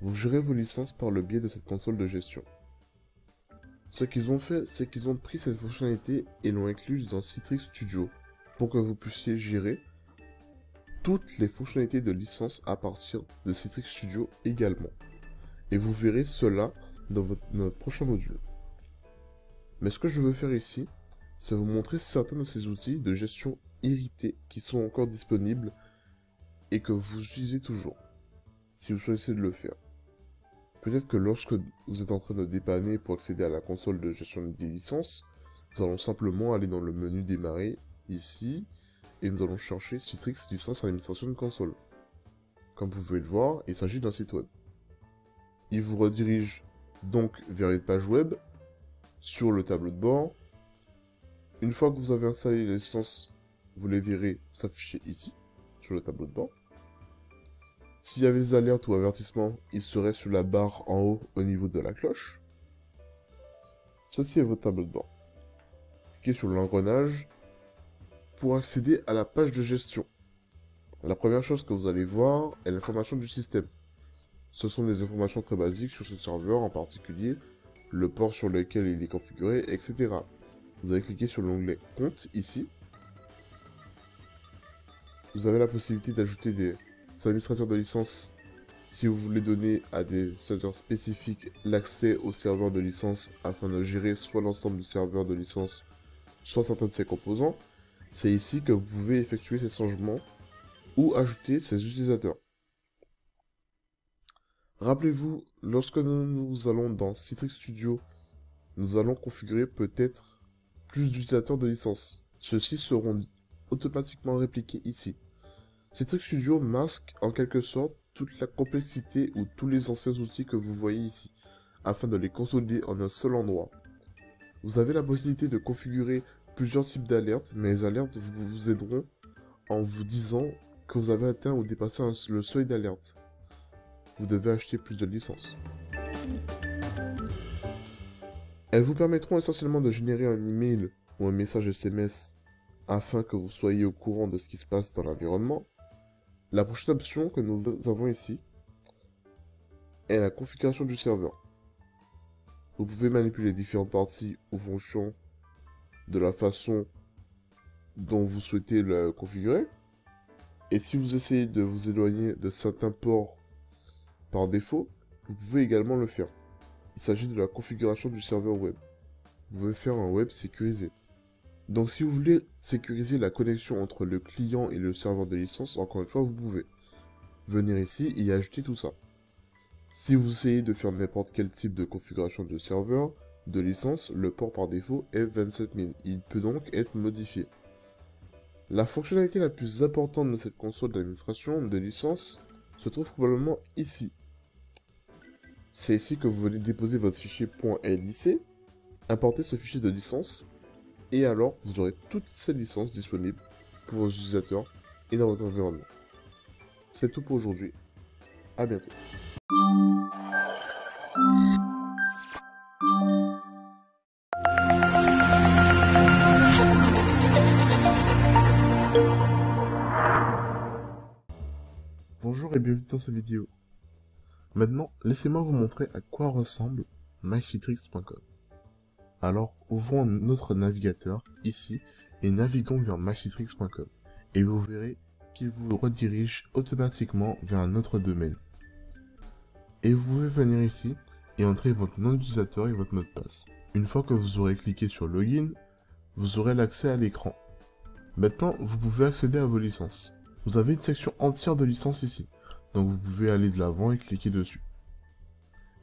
Vous gérez vos licences par le biais de cette console de gestion. Ce qu'ils ont fait, c'est qu'ils ont pris cette fonctionnalité et l'ont incluse dans Citrix Studio pour que vous puissiez gérer toutes les fonctionnalités de licence à partir de Citrix Studio également. Et vous verrez cela dans notre prochain module. Mais ce que je veux faire ici, c'est vous montrer certains de ces outils de gestion hérités qui sont encore disponibles et que vous utilisez toujours, si vous choisissez de le faire. Peut-être que lorsque vous êtes en train de dépanner pour accéder à la console de gestion des licences, nous allons simplement aller dans le menu démarrer, ici, et nous allons chercher Citrix Licence Administration de console. Comme vous pouvez le voir, il s'agit d'un site web. Il vous redirige donc vers une page web, sur le tableau de bord. Une fois que vous avez installé les licences, vous les verrez s'afficher ici, sur le tableau de bord. S'il y avait des alertes ou avertissements, ils seraient sur la barre en haut au niveau de la cloche. Ceci est votre tableau de bord. Cliquez sur l'engrenage pour accéder à la page de gestion. La première chose que vous allez voir est l'information du système. Ce sont des informations très basiques sur ce serveur en particulier, le port sur lequel il est configuré, etc. Vous allez cliquer sur l'onglet Compte ici. Vous avez la possibilité d'ajouter des administrateurs de licence si vous voulez donner à des utilisateurs spécifiques l'accès au serveur de licence afin de gérer soit l'ensemble du serveur de licence, soit certains de ses composants. C'est ici que vous pouvez effectuer ces changements ou ajouter ces utilisateurs. Rappelez-vous, lorsque nous allons dans Citrix Studio, nous allons configurer peut-être plus d'utilisateurs de licence. Ceux-ci seront automatiquement répliqués ici. Citrix Studio masque en quelque sorte toute la complexité ou tous les anciens outils que vous voyez ici, afin de les consolider en un seul endroit. Vous avez la possibilité de configurer plusieurs types d'alertes, mais les alertes vous aideront en vous disant que vous avez atteint ou dépassé le seuil d'alerte. Vous devez acheter plus de licences. Elles vous permettront essentiellement de générer un email ou un message SMS afin que vous soyez au courant de ce qui se passe dans l'environnement. La prochaine option que nous avons ici est la configuration du serveur. Vous pouvez manipuler différentes parties ou fonctions de la façon dont vous souhaitez le configurer. Et si vous essayez de vous éloigner de certains ports par défaut, vous pouvez également le faire. Il s'agit de la configuration du serveur web. Vous pouvez faire un web sécurisé. Donc si vous voulez sécuriser la connexion entre le client et le serveur de licence, encore une fois, vous pouvez venir ici et ajouter tout ça. Si vous essayez de faire n'importe quel type de configuration de serveur, de licence, le port par défaut est 27000. Il peut donc être modifié. La fonctionnalité la plus importante de cette console d'administration de licence se trouve probablement ici. C'est ici que vous venez déposer votre fichier .lic, importer ce fichier de licence, et alors vous aurez toutes ces licences disponibles pour vos utilisateurs et dans votre environnement. C'est tout pour aujourd'hui. À bientôt. Bonjour et bienvenue dans cette vidéo. Maintenant, laissez-moi vous montrer à quoi ressemble mycitrix.com. Alors, ouvrons notre navigateur ici et naviguons vers mycitrix.com. Et vous verrez qu'il vous redirige automatiquement vers un autre domaine. Et vous pouvez venir ici et entrez votre nom d'utilisateur et votre mot de passe. Une fois que vous aurez cliqué sur Login, vous aurez l'accès à l'écran. Maintenant, vous pouvez accéder à vos licences. Vous avez une section entière de licences ici, donc vous pouvez aller de l'avant et cliquer dessus.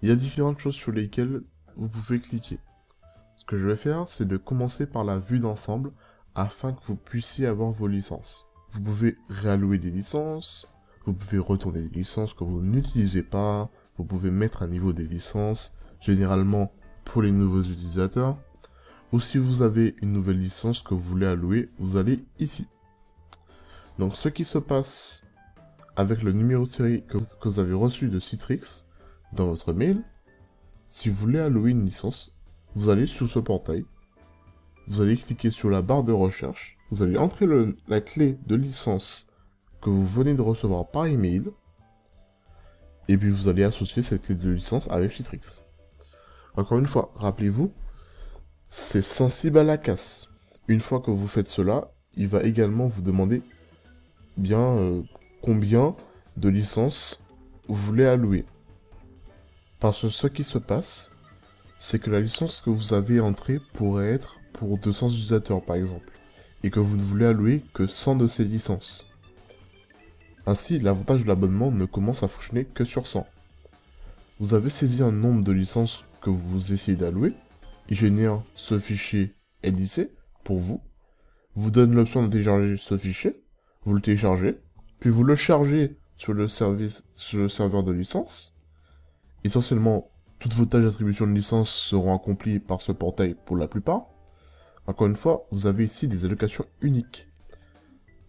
Il y a différentes choses sur lesquelles vous pouvez cliquer. Ce que je vais faire, c'est de commencer par la vue d'ensemble afin que vous puissiez avoir vos licences. Vous pouvez réallouer des licences, vous pouvez retourner des licences que vous n'utilisez pas, vous pouvez mettre à niveau des licences, généralement pour les nouveaux utilisateurs, ou si vous avez une nouvelle licence que vous voulez allouer, vous allez ici. Donc ce qui se passe avec le numéro de série que vous avez reçu de Citrix dans votre mail, si vous voulez allouer une licence, vous allez sur ce portail, vous allez cliquer sur la barre de recherche, vous allez entrer la clé de licence que vous venez de recevoir par email, et puis vous allez associer cette clé de licence avec Citrix. Encore une fois, rappelez-vous, c'est sensible à la casse. Une fois que vous faites cela, il va également vous demander combien de licences vous voulez allouer. Parce que ce qui se passe, c'est que la licence que vous avez entrée pourrait être pour 200 utilisateurs par exemple, et que vous ne voulez allouer que 100 de ces licences. Ainsi, l'avantage de l'abonnement ne commence à fonctionner que sur 100. Vous avez saisi un nombre de licences que vous essayez d'allouer, il génère ce fichier LIC pour vous donne l'option de télécharger ce fichier, vous le téléchargez, puis vous le chargez sur le serveur de licence. Essentiellement, toutes vos tâches d'attribution de licence seront accomplies par ce portail pour la plupart. Encore une fois, vous avez ici des allocations uniques.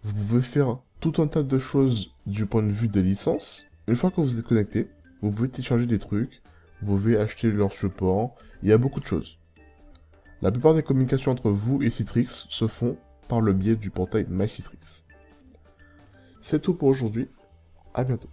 Vous pouvez faire tout un tas de choses du point de vue des licences. Une fois que vous êtes connecté, vous pouvez télécharger des trucs, vous pouvez acheter leur support, il y a beaucoup de choses. La plupart des communications entre vous et Citrix se font par le biais du portail MyCitrix. C'est tout pour aujourd'hui, à bientôt.